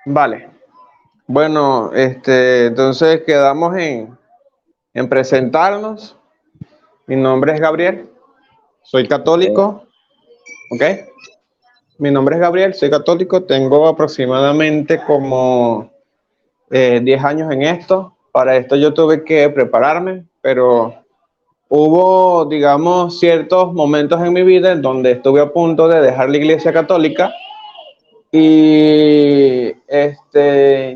Vale. Bueno, entonces quedamos en presentarnos. Mi nombre es Gabriel, soy Eh, católico, ¿ok? Mi nombre es Gabriel, soy católico, tengo aproximadamente como 10 años en esto. Para esto yo tuve que prepararme, pero hubo, digamos, ciertos momentos en mi vida en donde estuve a punto de dejar la iglesia católica y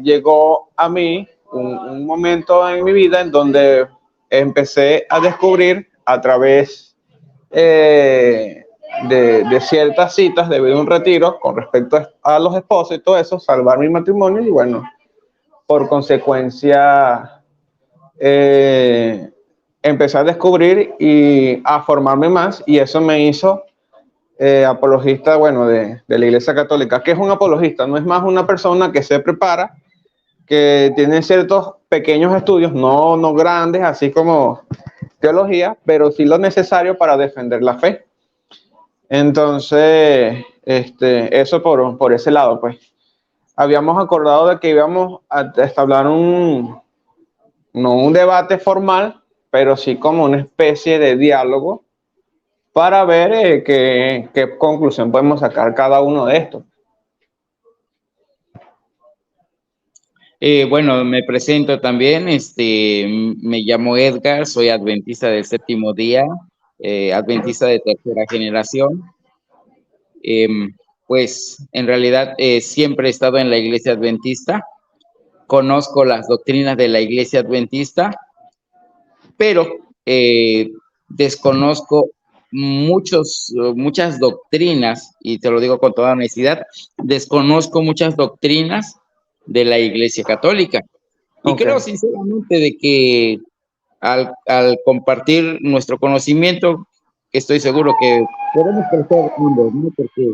llegó a mí un momento en mi vida en donde empecé a descubrir a través de ciertas citas debido a un retiro con respecto a los esposos y todo eso, salvar mi matrimonio y bueno, por consecuencia eh, empecé a descubrir y a formarme más y eso me hizo apologista, bueno, de la Iglesia Católica. ¿Qué es un apologista? No es más una persona que se prepara, que tiene ciertos pequeños estudios, no grandes, así como teología, pero sí lo necesario para defender la fe. Entonces, eso por ese lado, pues. Habíamos acordado de que íbamos a establecer no un debate formal, pero sí como una especie de diálogo para ver qué conclusión podemos sacar cada uno de estos. bueno, me presento también, me llamo Edgar, soy adventista del séptimo día, adventista de tercera generación. Pues en realidad siempre he estado en la iglesia adventista, conozco las doctrinas de la iglesia adventista, pero desconozco muchas doctrinas, y te lo digo con toda honestidad, desconozco muchas doctrinas de la iglesia católica. Y Ok, creo sinceramente de que al compartir nuestro conocimiento, estoy seguro que podemos crecer ambos, ¿no? Porque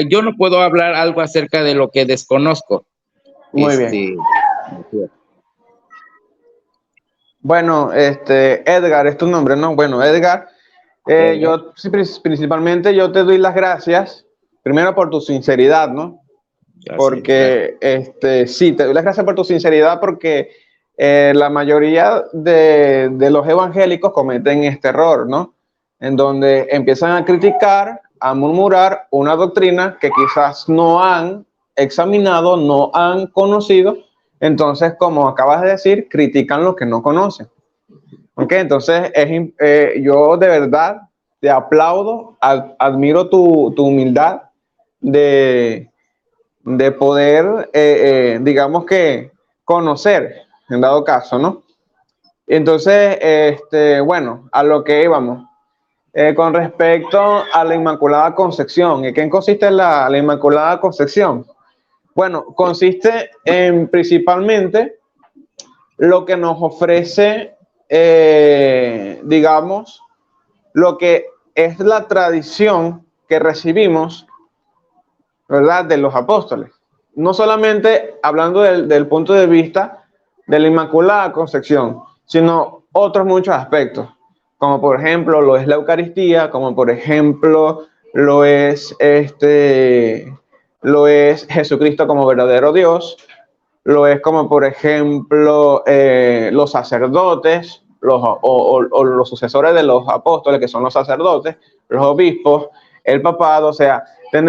yo no puedo hablar algo acerca de lo que desconozco. muy bien. Este, Bueno, Edgar es tu nombre, ¿no? Bueno, Edgar, yo sí, principalmente yo te doy las gracias, primero por tu sinceridad, ¿no? gracias, gracias. Porque, sí, te doy las gracias por tu sinceridad porque la mayoría de los evangélicos cometen este error, ¿no? En donde empiezan a criticar, a murmurar una doctrina que quizás no han examinado, no han conocido. Entonces, como acabas de decir, critican lo que no conocen. ¿Ok? Entonces, yo de verdad te aplaudo, admiro tu humildad de poder, digamos que, conocer, en dado caso, ¿no? Entonces, bueno, a lo que íbamos. Con respecto a la Inmaculada Concepción, ¿en qué consiste la Inmaculada Concepción? Bueno, consiste en principalmente lo que nos ofrece, digamos, lo que es la tradición que recibimos, ¿verdad?, de los apóstoles. No solamente hablando del punto de vista de la Inmaculada Concepción, sino otros muchos aspectos, como por ejemplo lo es la Eucaristía, como por ejemplo lo es Jesucristo como verdadero Dios, lo es como por ejemplo los sacerdotes, o los sucesores de los apóstoles, que son los sacerdotes, los obispos, el papado. O sea, en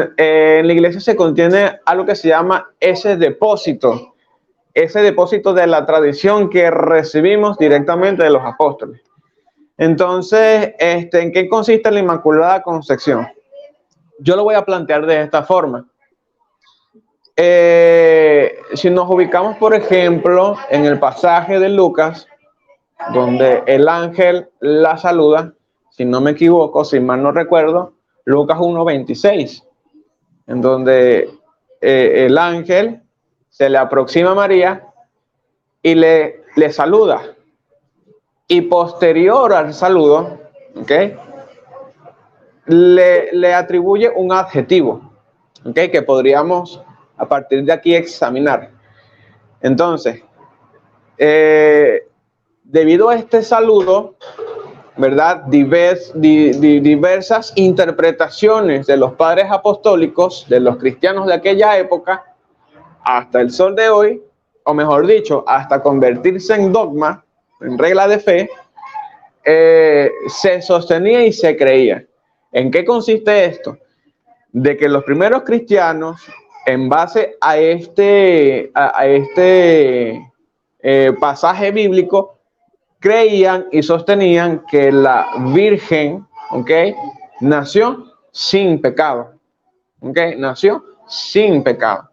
la iglesia se contiene algo que se llama ese depósito de la tradición que recibimos directamente de los apóstoles. Entonces, ¿en qué consiste la Inmaculada Concepción? Yo lo voy a plantear de esta forma. Si nos ubicamos, por ejemplo, en el pasaje de Lucas, donde el ángel la saluda, si no me equivoco, si mal no recuerdo, Lucas 1:26, en donde el ángel se le aproxima a María y le saluda. Y posterior al saludo, ¿okay?, le atribuye un adjetivo, ¿okay?, que podríamos a partir de aquí examinar. Entonces, debido a este saludo, ¿verdad?, diversas interpretaciones de los padres apostólicos, de los cristianos de aquella época, hasta el sol de hoy, o mejor dicho, hasta convertirse en dogma, en regla de fe, se sostenía y se creía. ¿En qué consiste esto? De que los primeros cristianos, en base a este pasaje bíblico, creían y sostenían que la Virgen, ¿ok?, nació sin pecado. ¿Ok? Nació sin pecado.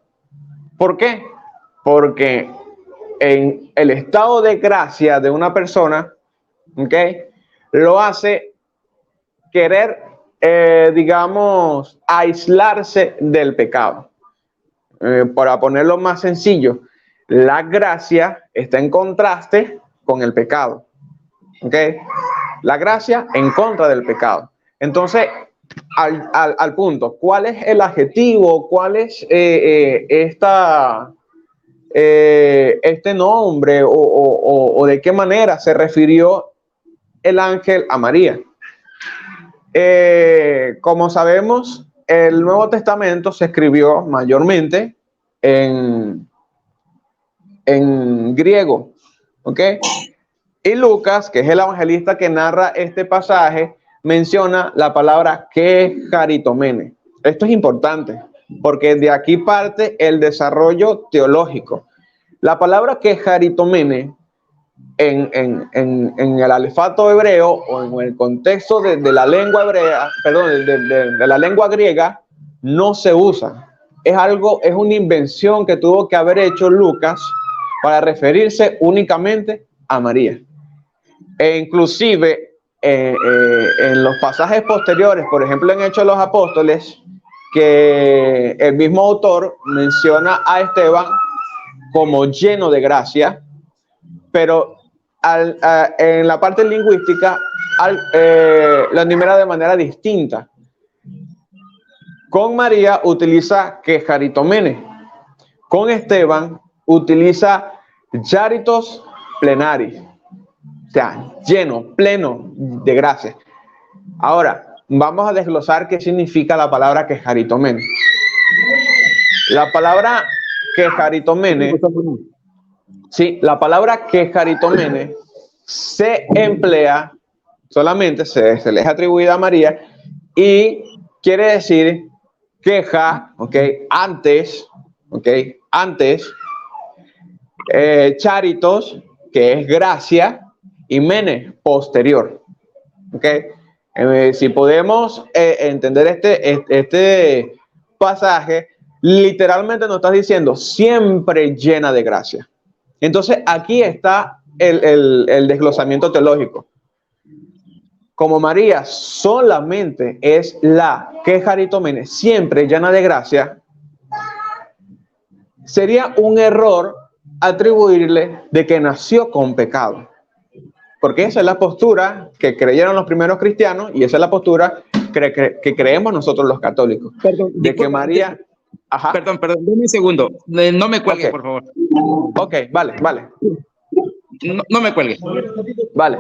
¿Por qué? Porque en el estado de gracia de una persona, ¿ok?, lo hace querer, digamos, aislarse del pecado. Para ponerlo más sencillo, la gracia está en contraste con el pecado. ¿Ok? La gracia en contra del pecado. Entonces, al punto, ¿cuál es el adjetivo? ¿Cuál es este nombre o de qué manera se refirió el ángel a María? Como sabemos, el Nuevo Testamento se escribió mayormente en griego, ¿ok? Y Lucas, que es el evangelista que narra este pasaje, menciona la palabra quejaritomene. Esto es importante porque de aquí parte el desarrollo teológico. La palabra quejaritomene en el alefato hebreo o en el contexto de la lengua hebrea, perdón, de la lengua griega, no se usa. Es una invención que tuvo que haber hecho Lucas para referirse únicamente a María. E inclusive en los pasajes posteriores, por ejemplo en Hechos de los Apóstoles, que el mismo autor menciona a Esteban como lleno de gracia, pero en la parte lingüística lo enumera de manera distinta. Con María utiliza quejaritomene, con Esteban utiliza charitos plenaris, o sea, lleno, pleno de gracia. Ahora, vamos a desglosar qué significa la palabra quejaritomene. La palabra quejaritomene, sí, la palabra quejaritomene se emplea solamente, se le es atribuida a María y quiere decir queja, ok, antes, charitos, que es gracia, y mene, posterior. ¿Ok? Si podemos entender este pasaje, literalmente nos está diciendo siempre llena de gracia. Entonces, aquí está el desglosamiento teológico. Como María solamente es la quejaritomene, siempre llena de gracia, sería un error atribuirle de que nació con pecado. Porque esa es la postura que creyeron los primeros cristianos y esa es la postura que creemos nosotros los católicos. Perdón, de disculpa, que María... Ajá. Perdón, dame un segundo. No me cuelgue, okay, por favor. Ok, vale. No me cuelgue. Vale.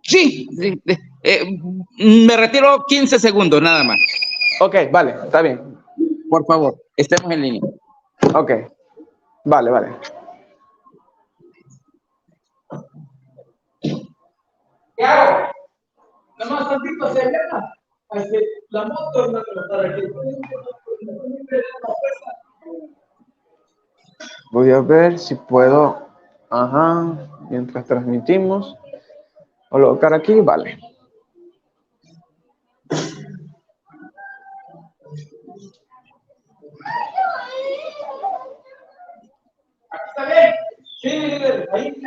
Sí. Me retiro 15 segundos, nada más. Ok, vale, está bien. Por favor, estemos en línea. Ok, vale. ¿Qué hago? Nada más tantito hacia allá. La moto no para que voy a ver si puedo, mientras transmitimos, colocar aquí, vale. ¿Está bien? Sí, ahí.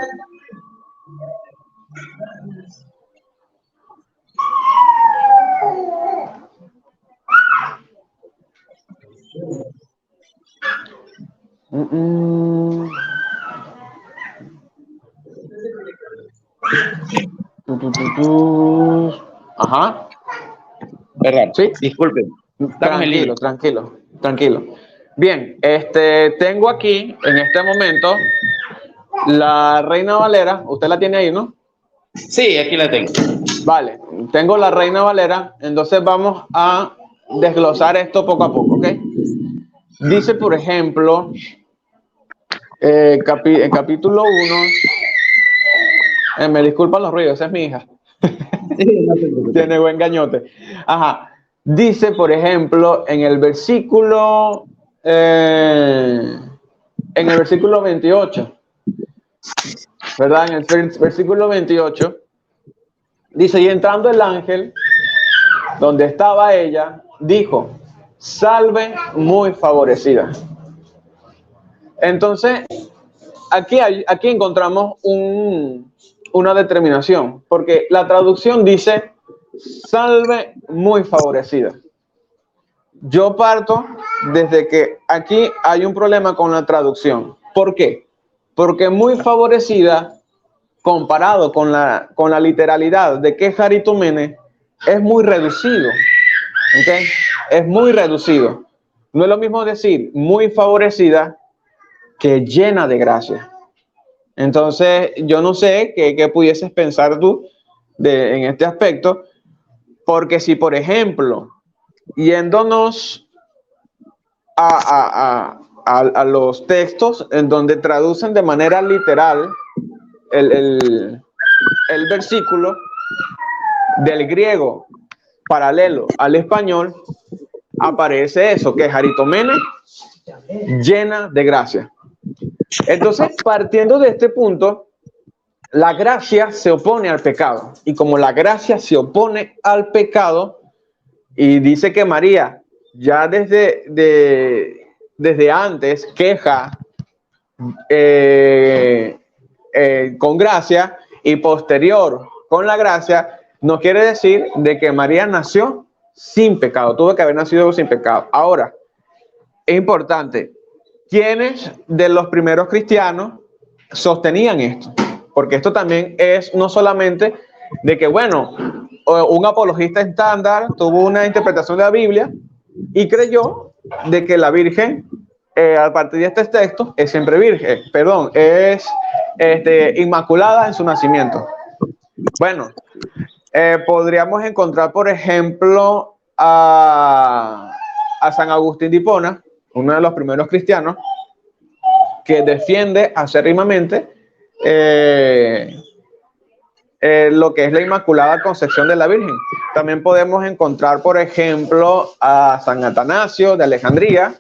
Ajá. ¿Verdad? Sí. Disculpen. Tranquilo. Bien, tengo aquí en este momento la Reina Valera. Usted la tiene ahí, ¿no? Sí, aquí la tengo. Vale, tengo la Reina Valera. Entonces vamos a desglosar esto poco a poco, ¿ok? dice, por ejemplo, en capítulo 1, me disculpan los ruidos, esa es mi hija. Sí, no te preocupes. Tiene buen gañote. Ajá. Dice, por ejemplo, en el versículo 28, ¿verdad? En el versículo 28, dice, y entrando el ángel, donde estaba ella, dijo, salve muy favorecida. Entonces, aquí encontramos una determinación, porque la traducción dice, salve muy favorecida. Yo parto desde que aquí hay un problema con la traducción. ¿Por qué? Porque muy favorecida, comparado con la literalidad de que Jaritomene, es muy reducido. ¿Okay? Es muy reducido. No es lo mismo decir muy favorecida que llena de gracia. Entonces, yo no sé qué pudieses pensar tú en este aspecto, porque si, por ejemplo, yéndonos a los textos en donde traducen de manera literal el versículo del griego paralelo al español, aparece eso, que Jaritomene llena de gracia. Entonces, partiendo de este punto, la gracia se opone al pecado. Y como la gracia se opone al pecado, y dice que María ya desde antes queja con gracia y posterior con la gracia, no quiere decir de que María nació sin pecado, tuvo que haber nacido sin pecado. Ahora, es importante, ¿quiénes de los primeros cristianos sostenían esto? Porque esto también es no solamente de que, bueno, un apologista estándar tuvo una interpretación de la Biblia y creyó de que la Virgen, a partir de este texto, es siempre virgen, es inmaculada en su nacimiento. Bueno, podríamos encontrar, por ejemplo, a San Agustín de Hipona, uno de los primeros cristianos, que defiende acérrimamente lo que es la Inmaculada Concepción de la Virgen. También podemos encontrar, por ejemplo, a San Atanasio de Alejandría.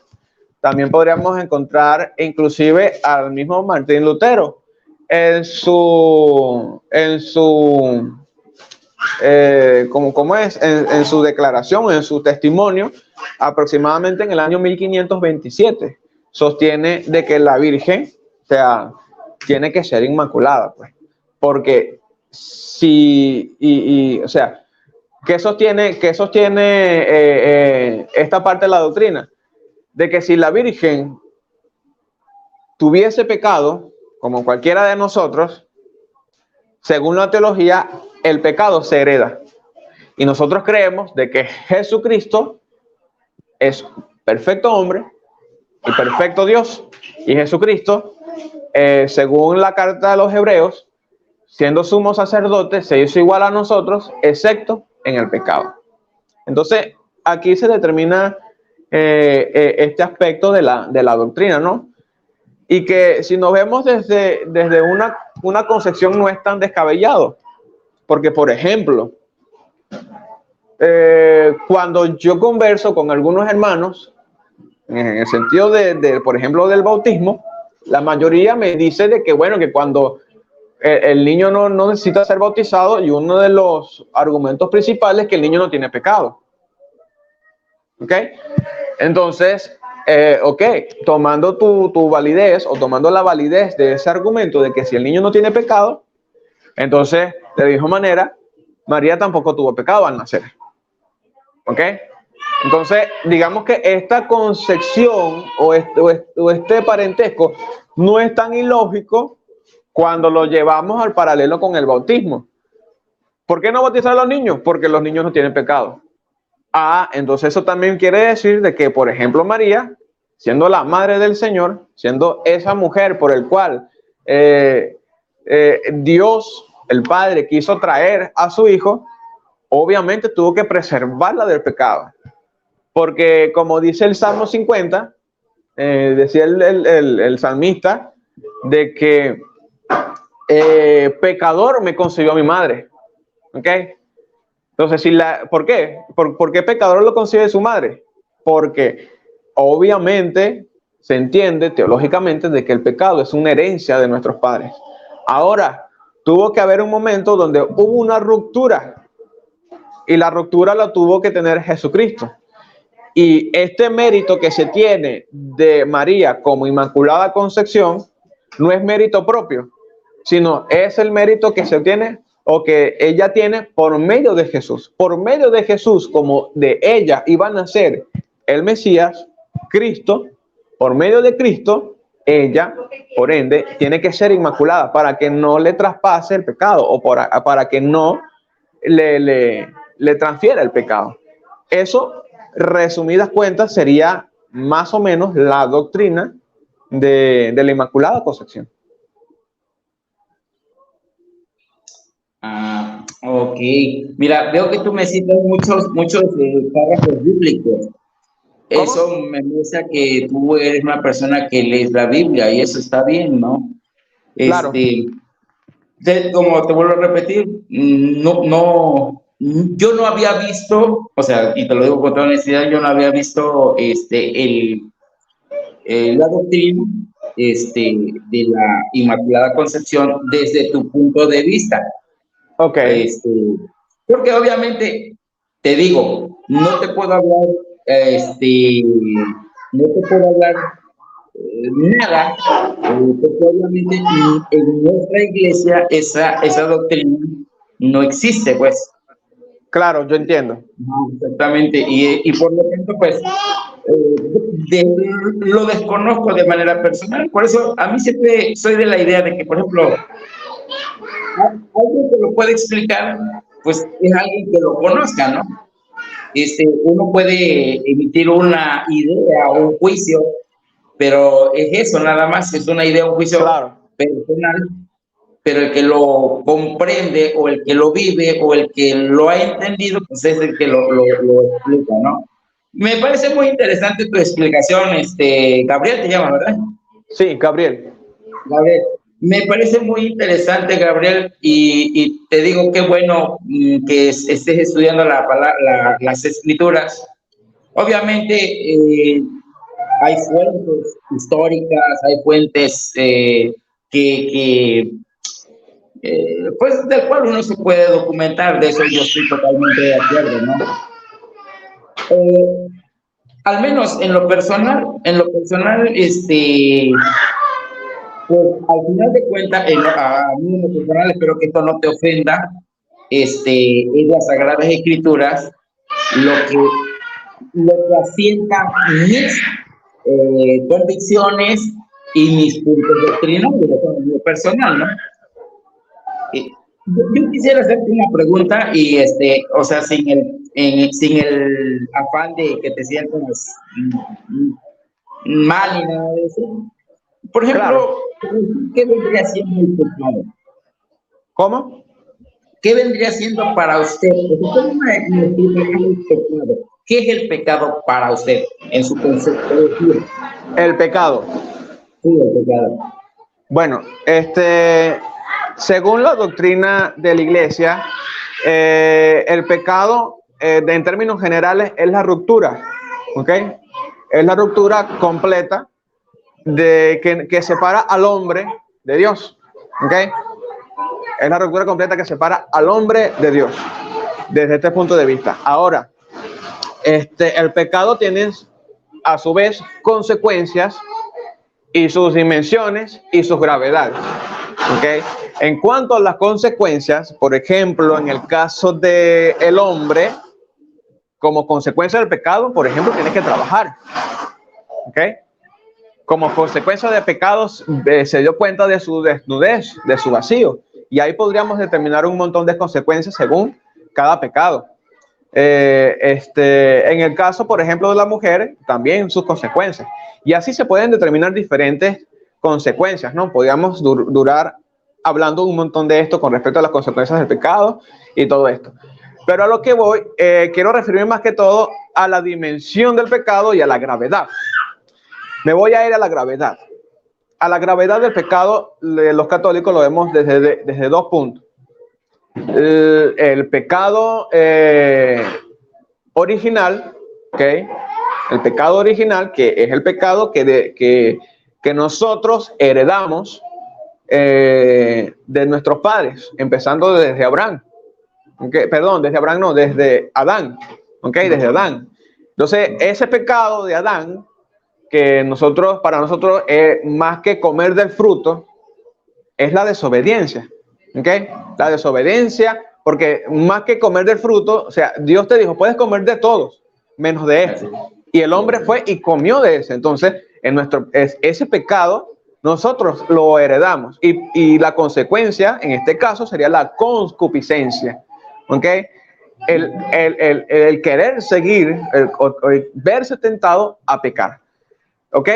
También podríamos encontrar inclusive al mismo Martín Lutero en su declaración, en su testimonio, aproximadamente en el año 1527, sostiene de que la Virgen, o sea, tiene que ser inmaculada, pues, porque o sea, ¿qué sostiene esta parte de la doctrina? De que si la Virgen tuviese pecado, como cualquiera de nosotros, según la teología, el pecado se hereda. Y nosotros creemos de que Jesucristo es perfecto hombre y perfecto Dios. Y Jesucristo, según la carta de los Hebreos, siendo sumo sacerdote, se hizo igual a nosotros, excepto en el pecado. Entonces, aquí se determina este aspecto de la doctrina, ¿no? Y que si nos vemos desde una concepción no es tan descabellado. Porque, por ejemplo, cuando yo converso con algunos hermanos, en el sentido por ejemplo, del bautismo, la mayoría me dice de que, bueno, que cuando el niño no necesita ser bautizado, y uno de los argumentos principales es que el niño no tiene pecado. ¿Ok? Entonces, tomando tu validez, o tomando la validez de ese argumento de que si el niño no tiene pecado, entonces, de la misma manera, María tampoco tuvo pecado al nacer. ¿Ok? Entonces, digamos que esta concepción o este parentesco no es tan ilógico cuando lo llevamos al paralelo con el bautismo. ¿Por qué no bautizar a los niños? Porque los niños no tienen pecado. Entonces eso también quiere decir de que, por ejemplo, María, siendo la madre del Señor, siendo esa mujer por el cual Dios, el Padre, quiso traer a su hijo, obviamente tuvo que preservarla del pecado. Porque como dice el Salmo 50, decía el salmista de que pecador me concibió mi madre. ¿Ok? Entonces, ¿por qué? ¿Por qué pecador lo concibe su madre? Porque obviamente se entiende teológicamente de que el pecado es una herencia de nuestros padres. Ahora, tuvo que haber un momento donde hubo una ruptura y la ruptura la tuvo que tener Jesucristo. Y este mérito que se tiene de María como Inmaculada Concepción no es mérito propio, sino es el mérito que se tiene o que ella tiene por medio de Jesús. Por medio de Jesús, como de ella iba a nacer el Mesías, Cristo, por medio de Cristo, ella, por ende, tiene que ser inmaculada para que no le traspase el pecado o para que no le transfiera el pecado. Eso, resumidas cuentas, sería más o menos la doctrina de la Inmaculada Concepción. Ah, ok. Mira, veo que tú me citas muchos párrafos bíblicos. ¿Cómo? Eso me muestra que tú eres una persona que lees la Biblia y eso está bien, ¿no? Claro. Como te vuelvo a repetir, yo no había visto, o sea, y te lo digo con toda honestidad, yo no había visto la doctrina de la Inmaculada Concepción desde tu punto de vista. Ok. Porque obviamente, te digo, no te puedo hablar, nada, porque obviamente en nuestra iglesia esa doctrina no existe, pues. Claro, yo entiendo. Exactamente, y por lo tanto, pues, lo desconozco de manera personal. Por eso, a mí siempre soy de la idea de que, por ejemplo, alguien que lo puede explicar, pues es alguien que lo conozca, ¿no? Uno puede emitir una idea o un juicio, pero es eso, nada más, es una idea o un juicio Claro. personal, pero el que lo comprende o el que lo vive o el que lo ha entendido, pues es el que lo explica, ¿no? Me parece muy interesante tu explicación, Gabriel te llama, ¿verdad? Sí, Gabriel. Gabriel, me parece muy interesante, Gabriel, y te digo qué bueno que estés estudiando las escrituras. Obviamente hay fuentes históricas, hay fuentes pues del cual uno se puede documentar, de eso yo estoy totalmente de acuerdo, ¿no? Al menos en lo personal, pues al final de cuentas, a mí en lo personal, espero que esto no te ofenda, es las Sagradas Escrituras lo que asienta mis convicciones y mis puntos doctrinales, en lo personal, ¿no? Yo quisiera hacerte una pregunta y, o sea, sin el afán de que te sientas mal ni nada de eso. Por ejemplo, Claro. ¿qué vendría siendo el pecado? ¿Cómo? ¿Qué vendría siendo para usted? ¿Qué es el pecado para usted en su concepto? El pecado. Sí, el pecado. Bueno, según la doctrina de la Iglesia, el pecado, en términos generales, es la ruptura, ¿ok? Es la ruptura completa que separa al hombre de Dios, ¿ok? Es la ruptura completa que separa al hombre de Dios, desde este punto de vista. Ahora, el pecado tiene, a su vez, consecuencias y sus dimensiones y sus gravedades. ¿Okay? En cuanto a las consecuencias, por ejemplo, en el caso del hombre, como consecuencia del pecado, por ejemplo, tiene que trabajar. ¿Okay? Como consecuencia de pecados, se dio cuenta de su desnudez, de su vacío. Y ahí podríamos determinar un montón de consecuencias según cada pecado. En el caso, por ejemplo, de la mujer, también sus consecuencias. Y así se pueden determinar diferentes consecuencias, ¿no? Podríamos durar hablando un montón de esto con respecto a las consecuencias del pecado y todo esto. Pero a lo que voy, quiero referirme más que todo a la dimensión del pecado y a la gravedad. Me voy a ir a la gravedad. A la gravedad del pecado, los católicos lo vemos desde dos puntos. El pecado original, ¿ok? El pecado original, que es el pecado que nosotros heredamos de nuestros padres, empezando desde Abraham. ¿Okay? Perdón, desde Abraham no, desde Adán. ¿Ok? Desde Adán. Entonces, ese pecado de Adán, que para nosotros, más que comer del fruto, es la desobediencia. ¿Ok? La desobediencia, porque más que comer del fruto, o sea, Dios te dijo, puedes comer de todos, menos de este. Y el hombre fue y comió de ese. Entonces, ese pecado, nosotros lo heredamos. Y la consecuencia, en este caso, sería la concupiscencia. ¿Ok? El querer seguir, el verse tentado a pecar. ¿Ok?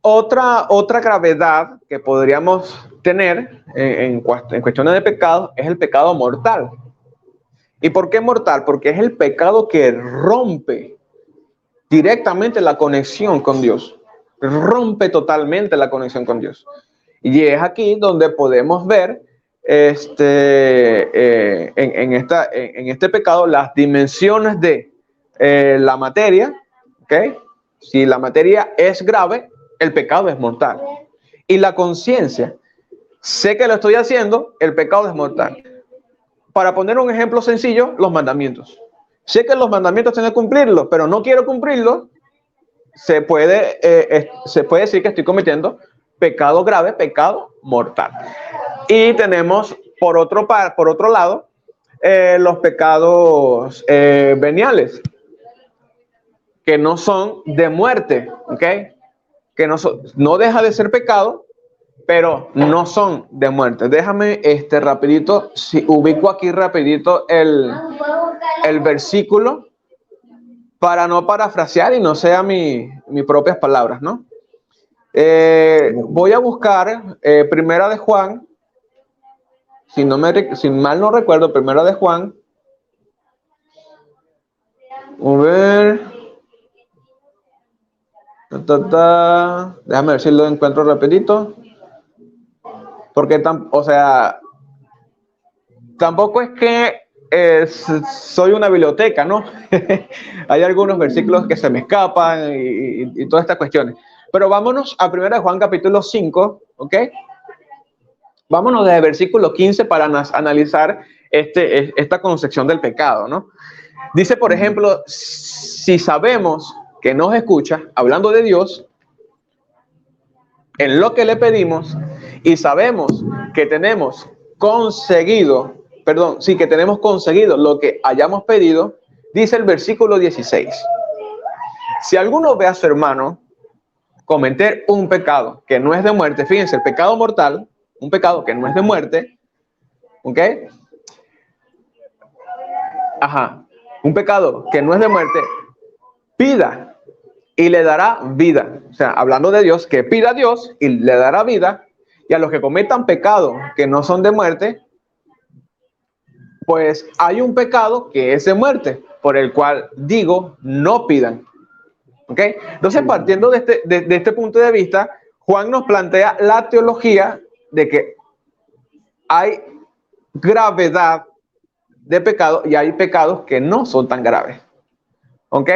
Otra gravedad que podríamos tener en cuestiones de pecado es el pecado mortal. ¿Y por qué mortal? Porque es el pecado que rompe directamente la conexión con Dios. Rompe totalmente la conexión con Dios. Y es aquí donde podemos ver en este pecado las dimensiones de la materia. ¿Ok? Si la materia es grave, el pecado es mortal. Y la conciencia, sé que lo estoy haciendo, el pecado es mortal. Para poner un ejemplo sencillo, los mandamientos. Sé que los mandamientos tengo que cumplirlos, pero no quiero cumplirlos. Se puede decir que estoy cometiendo pecado grave, pecado mortal. Y tenemos, por otro lado, los pecados veniales, que no son de muerte, ¿ok? Que no deja de ser pecado, pero no son de muerte. Déjame rapidito, si ubico aquí rapidito el versículo para no parafrasear y no sea mis propias palabras, ¿no? Voy a buscar Primera de Juan, si mal no recuerdo, Primera de Juan. A ver. Déjame ver si lo encuentro rapidito. Porque, tampoco es que soy una biblioteca, ¿no? Hay algunos versículos que se me escapan y todas estas cuestiones. Pero vámonos a 1 Juan capítulo 5, ¿ok? Vámonos desde el versículo 15 para analizar esta concepción del pecado, ¿no? Dice, por ejemplo, si sabemos que nos escucha, hablando de Dios, en lo que le pedimos, y sabemos que tenemos conseguido lo que hayamos pedido, dice el versículo 16. Si alguno ve a su hermano cometer un pecado que no es de muerte, fíjense, el pecado mortal, un pecado que no es de muerte, ¿ok? Un pecado que no es de muerte, pida y le dará vida. O sea, hablando de Dios, que pida a Dios y le dará vida. Y a los que cometan pecados que no son de muerte, pues hay un pecado que es de muerte, por el cual digo, no pidan. ¿Ok? Entonces, partiendo de este punto de vista, Juan nos plantea la teología de que hay gravedad de pecado y hay pecados que no son tan graves. ¿Ok?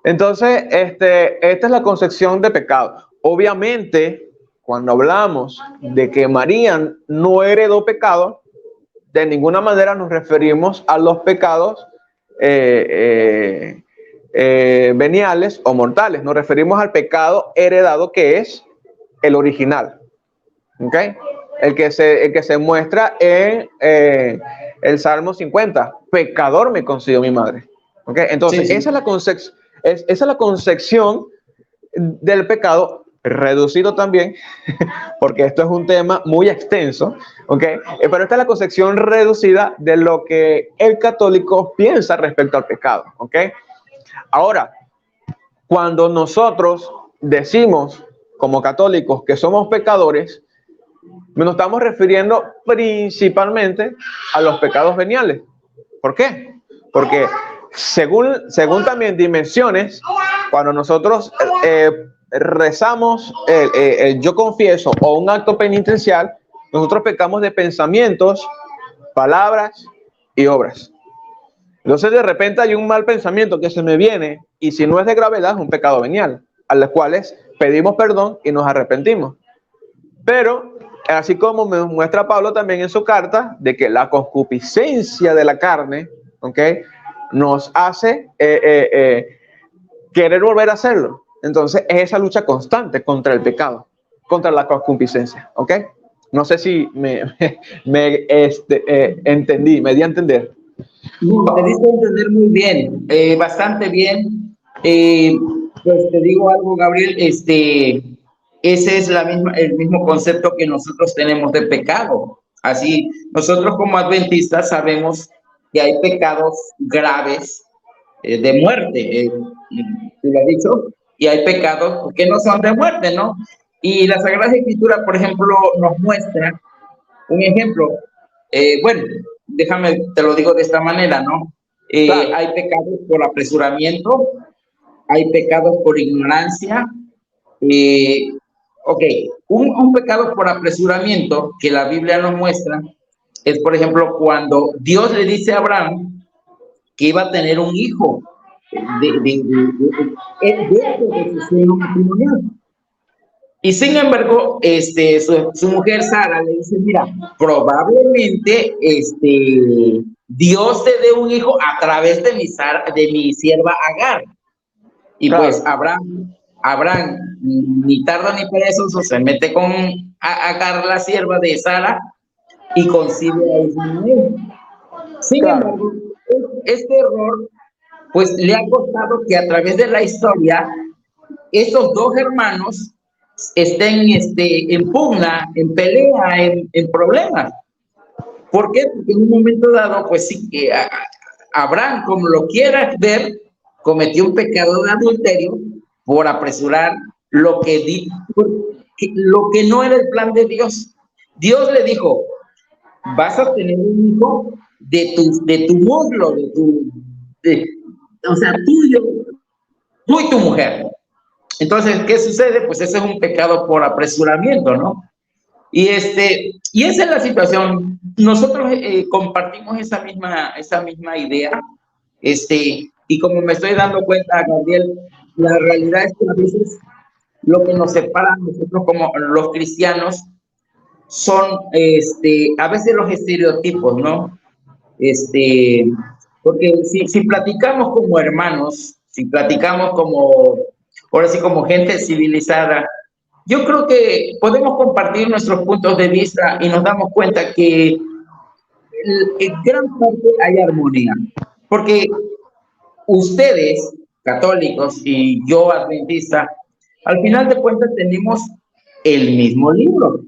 Entonces, esta es la concepción de pecado. Obviamente, cuando hablamos de que María no heredó pecado, de ninguna manera nos referimos a los pecados veniales o mortales. Nos referimos al pecado heredado, que es el original. ¿Ok? El que se muestra en el Salmo 50. Pecador me concedió mi madre. ¿Ok? Entonces, sí. Esa es la concepción del pecado, reducido también, porque esto es un tema muy extenso, ¿ok? Pero esta es la concepción reducida de lo que el católico piensa respecto al pecado, ¿ok? Ahora, cuando nosotros decimos como católicos que somos pecadores, nos estamos refiriendo principalmente a los pecados veniales. ¿Por qué? Porque según también dimensiones, Cuando nosotros rezamos yo confieso o un acto penitencial, nosotros pecamos de pensamientos, palabras y obras. Entonces de repente hay un mal pensamiento que se me viene y si no es de gravedad es un pecado venial, a los cuales pedimos perdón y nos arrepentimos. Pero así como me muestra Pablo también en su carta, de que la concupiscencia de la carne, ¿okay?, nos hace querer volver a hacerlo. Entonces es esa lucha constante contra el pecado, contra la concupiscencia, ¿ok? No sé si entendí, me di a entender. No, te diste a entender muy bien, bastante bien. Pues te digo algo, Gabriel, ese es el mismo concepto que nosotros tenemos de pecado. Así, nosotros como adventistas sabemos que hay pecados graves de muerte, tú lo has dicho, y hay pecados que no son de muerte, ¿no? Y la Sagrada Escritura, por ejemplo, nos muestra un ejemplo. Bueno, déjame, te lo digo de esta manera, ¿no? Claro. Hay pecados por apresuramiento, hay pecados por ignorancia. Ok, un pecado por apresuramiento que la Biblia nos muestra es, por ejemplo, cuando Dios le dice a Abraham que iba a tener un hijo dentro de su seno matrimonial. Y sin embargo, su mujer Sara le dice, mira, probablemente Dios te dé un hijo a través de mi sierva Agar. Y Claro. pues Abraham, ni tarda ni perezoso, se mete con Agar, la sierva de Sara, y concibe a Ismael. Sin Claro. embargo, este error, pues le ha costado que a través de la historia, estos dos hermanos estén en pugna, en pelea, en problemas. ¿Por qué? Porque en un momento dado, pues sí, Abraham, como lo quiera ver, cometió un pecado de adulterio por apresurar lo que no era el plan de Dios. Dios le dijo, vas a tener un hijo de tu muslo, o sea, tuyo, tú y tu mujer. Entonces, ¿qué sucede? Pues ese es un pecado por apresuramiento, ¿no? Y esa es la situación. Nosotros compartimos esa misma idea. Y como me estoy dando cuenta, Gabriel, la realidad es que a veces lo que nos separa a nosotros como los cristianos son a veces los estereotipos, ¿no? Porque si platicamos como hermanos, si platicamos ahora sí, como gente civilizada, yo creo que podemos compartir nuestros puntos de vista y nos damos cuenta que en gran parte hay armonía. Porque ustedes, católicos, y yo, adventista, al final de cuentas tenemos el mismo libro,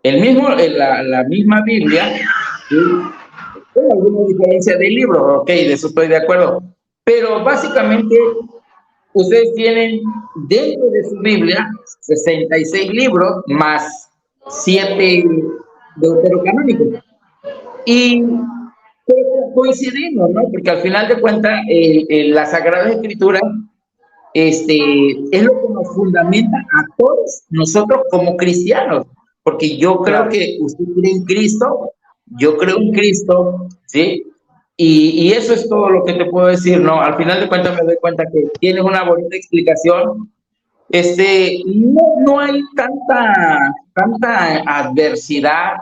la misma Biblia. ¿Sí? Hay alguna diferencia del libro, ok, de eso estoy de acuerdo. Pero básicamente ustedes tienen dentro de su Biblia 66 libros más 7 deuterocanónicos. Y coincidimos, ¿no? Porque al final de cuentas la Sagrada Escritura es lo que nos fundamenta a todos nosotros como cristianos. Porque yo creo que usted cree en Cristo, yo creo en Cristo, ¿sí? Y eso es todo lo que te puedo decir, ¿no? Al final de cuentas me doy cuenta que tienes una bonita explicación. No hay tanta adversidad.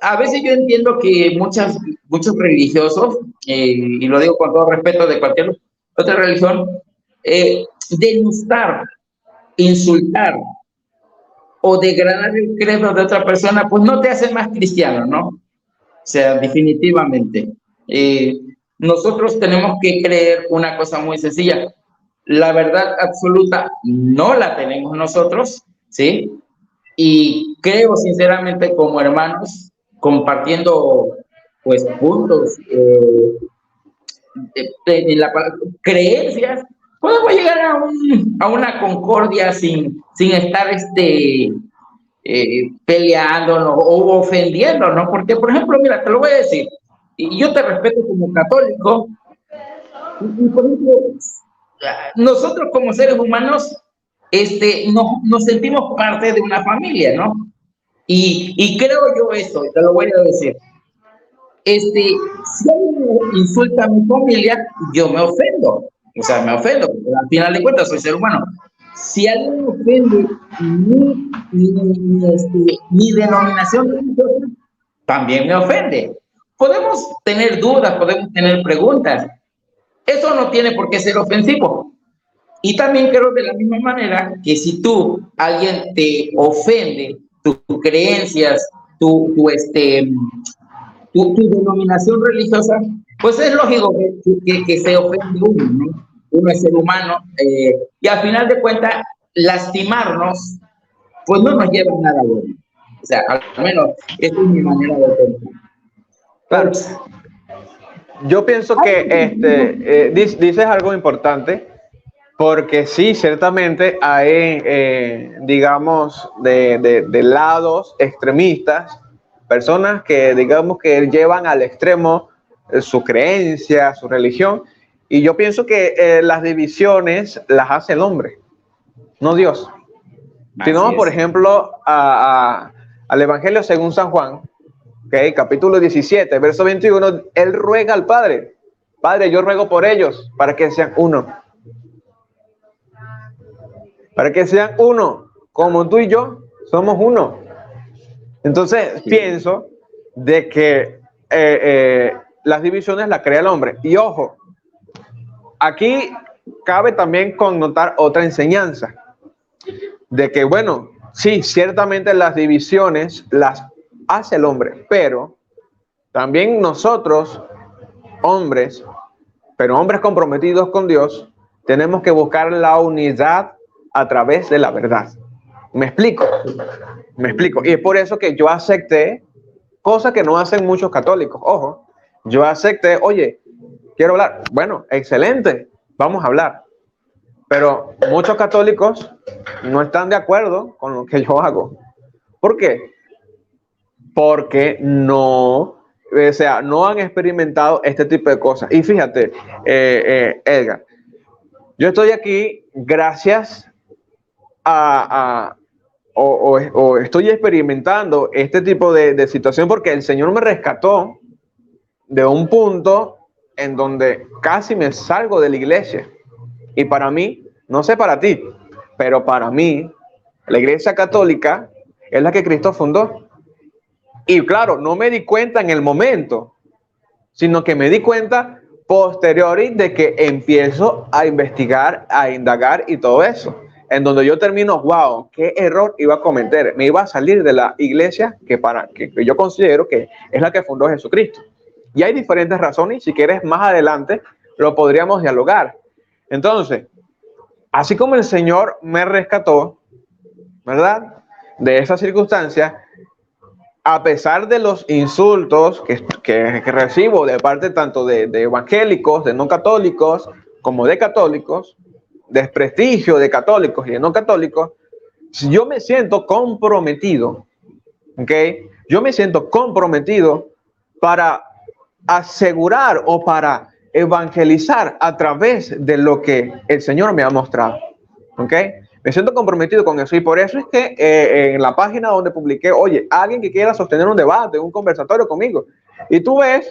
A veces yo entiendo que muchos religiosos, y lo digo con todo respeto de cualquier otra religión, denostar, insultar o degradar el credo de otra persona, pues no te hace más cristiano, ¿no? O sea, definitivamente. Nosotros tenemos que creer una cosa muy sencilla. La verdad absoluta no la tenemos nosotros, ¿sí? Y creo sinceramente como hermanos, compartiendo pues puntos en la creencias, podemos llegar a una concordia sin estar peleándonos o ofendiéndonos, porque por ejemplo, mira, te lo voy a decir, y yo te respeto como católico, y por ejemplo, nosotros como seres humanos nos sentimos parte de una familia, ¿no? Y creo yo esto, te lo voy a decir. Si alguien insulta a mi familia, yo me ofendo. O sea, me ofendo, porque al final de cuentas soy ser humano. Si alguien ofende mi denominación religiosa, también me ofende. Podemos tener dudas, podemos tener preguntas. Eso no tiene por qué ser ofensivo. Y también creo de la misma manera que si alguien te ofende, tus creencias, tu denominación religiosa, pues es lógico que se ofende uno, ¿no? Uno es ser humano, y al final de cuentas, lastimarnos, pues no nos lleva a nada bueno. O sea, al menos esa es mi manera de pensar. Claro. Yo pienso que dices algo importante, porque sí, ciertamente hay, digamos, de lados extremistas, personas que, digamos, que llevan al extremo su creencia, su religión, y yo pienso que las divisiones las hace el hombre, no Dios. Si no, por ejemplo, al Evangelio según San Juan, okay, capítulo 17, verso 21, él ruega al Padre, Padre, yo ruego por ellos, para que sean uno. Para que sean uno, como tú y yo somos uno. Entonces, pienso de que las divisiones las crea el hombre. Y ojo, aquí cabe también connotar otra enseñanza, de que, bueno, sí, ciertamente las divisiones las hace el hombre, pero también nosotros, hombres, pero hombres comprometidos con Dios, tenemos que buscar la unidad a través de la verdad. ¿Me explico? Me explico. Y es por eso que yo acepté cosas que no hacen muchos católicos. Ojo, yo acepté, oye, quiero hablar. Bueno, excelente, vamos a hablar. Pero muchos católicos no están de acuerdo con lo que yo hago. ¿Por qué? Porque no han experimentado este tipo de cosas. Y fíjate, Edgar, yo estoy aquí gracias o estoy experimentando este tipo de situación porque el Señor me rescató de un punto en donde casi me salgo de la iglesia. Y para mí, no sé para ti, pero para mí, la iglesia católica es la que Cristo fundó. Y claro, no me di cuenta en el momento, sino que me di cuenta posteriori de que empiezo a investigar, a indagar y todo eso. En donde yo termino, wow, qué error iba a cometer. Me iba a salir de la iglesia que yo considero que es la que fundó Jesucristo. Y hay diferentes razones, y si quieres más adelante lo podríamos dialogar. Entonces, así como el Señor me rescató, ¿verdad?, de esa circunstancia, a pesar de los insultos que recibo de parte tanto de evangélicos, de no católicos, como de católicos, desprestigio de católicos y de no católicos, yo me siento comprometido, ¿ok? Yo me siento comprometido para asegurar o para evangelizar a través de lo que el Señor me ha mostrado, ¿ok? Me siento comprometido con eso y por eso es que en la página donde publiqué, oye, alguien que quiera sostener un debate, un conversatorio conmigo, y tú ves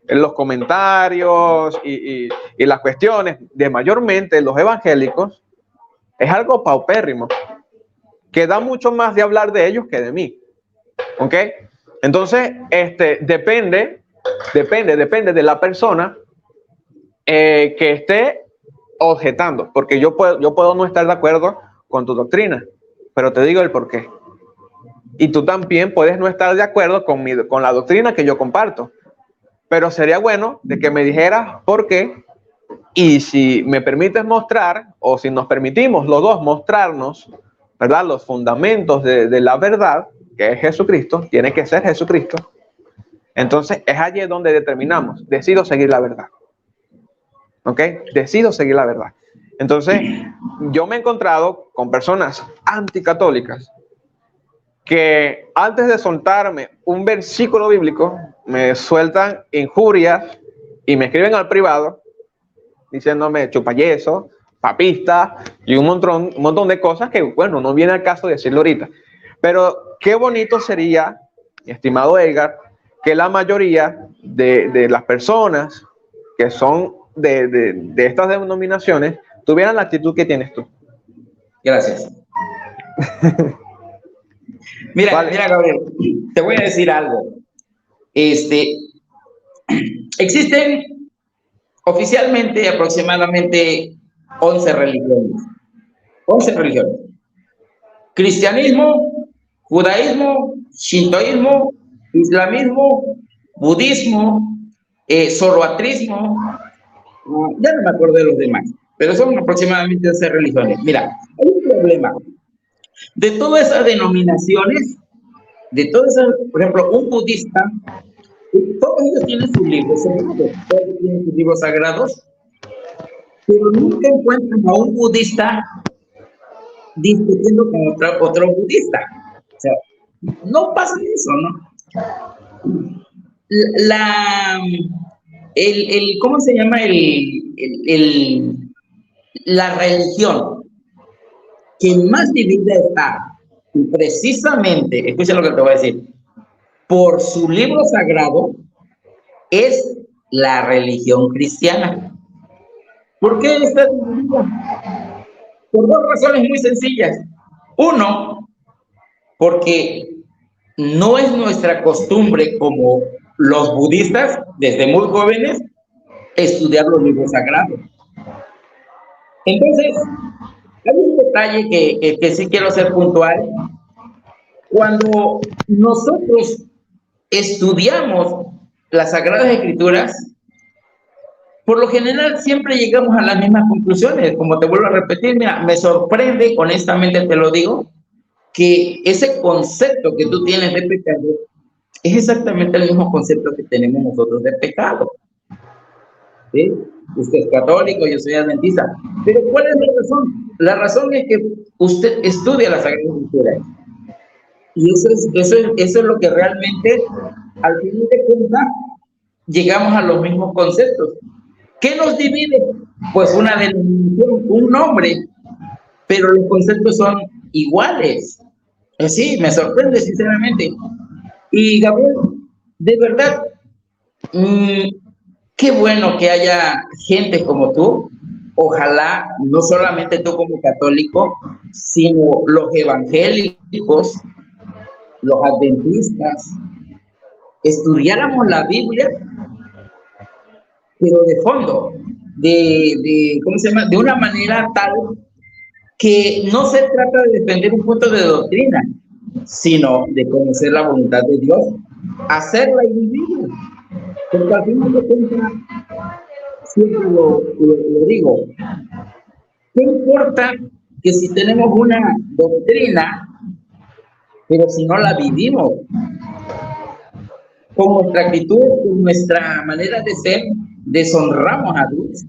los comentarios y las cuestiones de mayormente los evangélicos, es algo paupérrimo, que da mucho más de hablar de ellos que de mí, ¿ok? Entonces, depende de la persona que esté objetando, porque yo puedo no estar de acuerdo con tu doctrina, pero te digo el por qué. Y tú también puedes no estar de acuerdo con la doctrina que yo comparto, pero sería bueno de que me dijeras por qué, y si me permites mostrar, o si nos permitimos los dos mostrarnos, ¿verdad?, los fundamentos de la verdad, que es Jesucristo, tiene que ser Jesucristo, entonces es allí donde determinamos, decido seguir la verdad. ¿Ok? Decido seguir la verdad. Entonces, yo me he encontrado con personas anticatólicas que antes de soltarme un versículo bíblico, me sueltan injurias y me escriben al privado diciéndome chupayeso, papista y un montón de cosas que, bueno, no viene al caso de decirlo ahorita. Pero qué bonito sería, mi estimado Edgar, que la mayoría de las personas que son de estas denominaciones tuvieran la actitud que tienes tú. Gracias. Mira, Vale. mira, Gabriel, te voy a decir algo. Existen oficialmente aproximadamente 11 religiones. 11 religiones. Cristianismo, judaísmo, shintoísmo, islamismo, budismo, zoroastrismo, ya no me acuerdo de los demás, pero son aproximadamente 11 religiones. Mira, hay un problema. De todas esas denominaciones, por ejemplo, un budista, todos ellos tienen sus libros sagrados, todos tienen sus libros sagrados, pero nunca encuentran a un budista discutiendo con otro budista. O sea, no pasa eso, ¿no? ¿Cómo se llama? La religión que más dividida está, y precisamente, escucha lo que te voy a decir, por su libro sagrado, es la religión cristiana. ¿Por qué está dividida? Por dos razones muy sencillas. Uno, porque no es nuestra costumbre como los budistas, desde muy jóvenes, estudiar los libros sagrados. Entonces, hay un detalle que sí quiero ser puntual. Cuando nosotros estudiamos las Sagradas Escrituras, por lo general siempre llegamos a las mismas conclusiones. Como te vuelvo a repetir, mira, me sorprende, honestamente te lo digo, que ese concepto que tú tienes de pecado es exactamente el mismo concepto que tenemos nosotros de pecado. ¿Sí? Usted es católico, yo soy adventista. Pero ¿cuál es la razón? La razón es que usted estudia las Sagradas Escrituras. Y eso es lo que realmente, al final de cuentas, llegamos a los mismos conceptos. ¿Qué nos divide? Pues una denominación, un nombre, pero los conceptos son iguales. Sí, me sorprende sinceramente. Y Gabriel, de verdad, qué bueno que haya gente como tú. Ojalá no solamente tú como católico, sino los evangélicos, los adventistas, estudiáramos la Biblia, pero de fondo, ¿cómo se llama? De una manera tal que no se trata de defender un punto de doctrina, sino de conocer la voluntad de Dios, hacerla y vivirla. Porque al final de cuentas, siempre lo digo, ¿qué importa que si tenemos una doctrina, pero si no la vivimos? Con nuestra actitud, con nuestra manera de ser, deshonramos a Dios.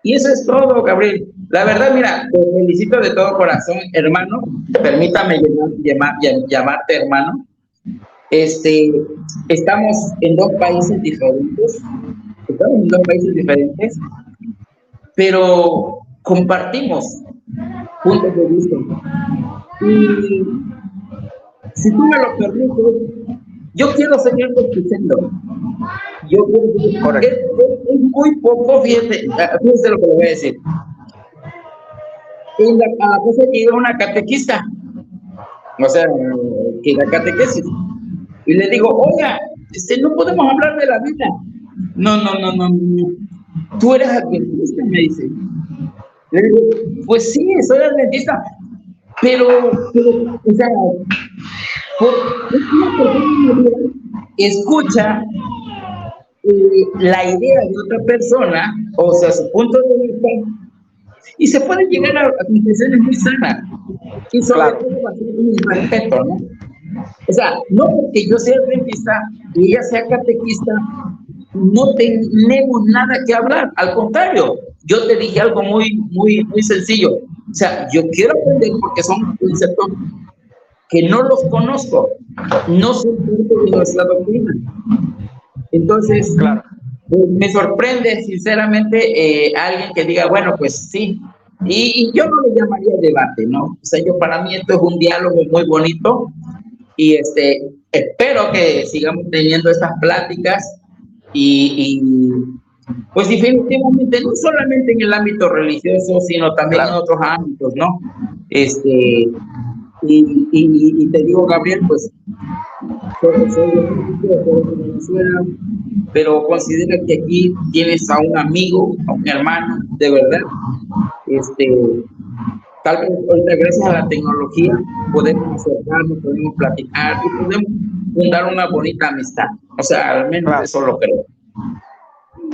Y eso es todo, Gabriel. La verdad, mira, te felicito de todo corazón, hermano. Permítame llamarte hermano. Estamos en dos países diferentes. Pero compartimos puntos de vista. Y si tú me lo permites, yo quiero seguirlo escuchando. Es muy poco, fíjese lo que le voy a decir. A la cosa que iba una catequista, o sea, que la catequesis, y le digo, oiga, no podemos hablar de la vida. No. Tú eres adventista, me dice. Le digo, pues sí, soy adventista, pero o sea, escucha la idea de otra persona, o sea, su punto de vista, y se puede llegar a conclusiones muy sanas, y sobre todo con respeto, ¿no? O sea, no porque yo sea adventista y ella sea catequista, no tenemos nada que hablar, al contrario, yo te dije algo muy sencillo, o sea, yo quiero aprender porque son conceptos que no los conozco, no son parte de nuestra doctrina. Entonces, claro, Pues me sorprende, sinceramente, alguien que diga, bueno, pues sí. Y yo no le llamaría debate, ¿no? O sea, yo para mí esto es un diálogo muy bonito y espero que sigamos teniendo estas pláticas pues definitivamente no solamente en el ámbito religioso, sino también en Claro. otros ámbitos, ¿no? Y te digo, Gabriel, pues soy de México, soy de Venezuela, pero considera que aquí tienes a un amigo, a un hermano, de verdad. Tal vez ahorita gracias a la tecnología podemos acercarnos, podemos platicar y podemos fundar una bonita amistad. O sea, al menos Claro. eso lo creo.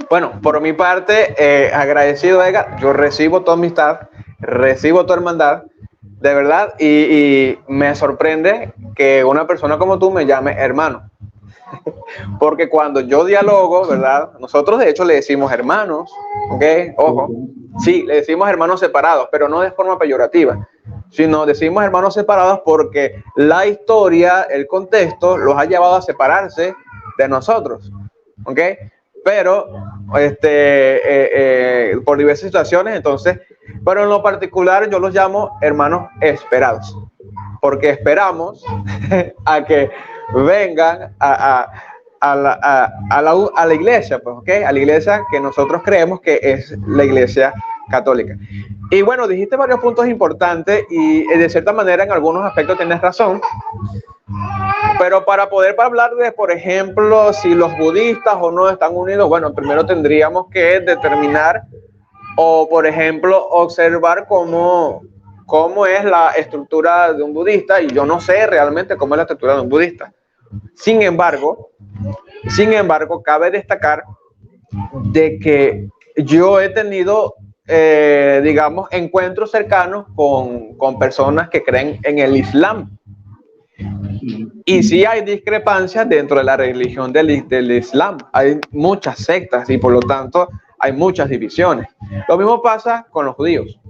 Bueno, por mi parte, agradecido, Edgar. Yo recibo tu amistad, recibo tu hermandad, de verdad, y me sorprende que una persona como tú me llame hermano. Porque cuando yo dialogo, ¿verdad? Nosotros de hecho le decimos hermanos, ¿ok? Ojo, sí, le decimos hermanos separados, pero no de forma peyorativa, sino decimos hermanos separados porque la historia, el contexto, los ha llevado a separarse de nosotros, ¿ok? Pero, por diversas situaciones, entonces, pero en lo particular yo los llamo hermanos esperados, porque esperamos a que vengan a la iglesia, pues, ¿okay? A la iglesia que nosotros creemos que es la iglesia católica. Y bueno, dijiste varios puntos importantes y de cierta manera en algunos aspectos tienes razón, pero para poder hablar de, por ejemplo, si los budistas o no están unidos, bueno, primero tendríamos que determinar o, por ejemplo, observar cómo es la estructura de un budista, y yo no sé realmente cómo es la estructura de un budista. Sin embargo, cabe destacar de que yo he tenido, digamos, encuentros cercanos con personas que creen en el Islam. Y sí hay discrepancias dentro de la religión del Islam. Hay muchas sectas y por lo tanto hay muchas divisiones. Lo mismo pasa con los judíos.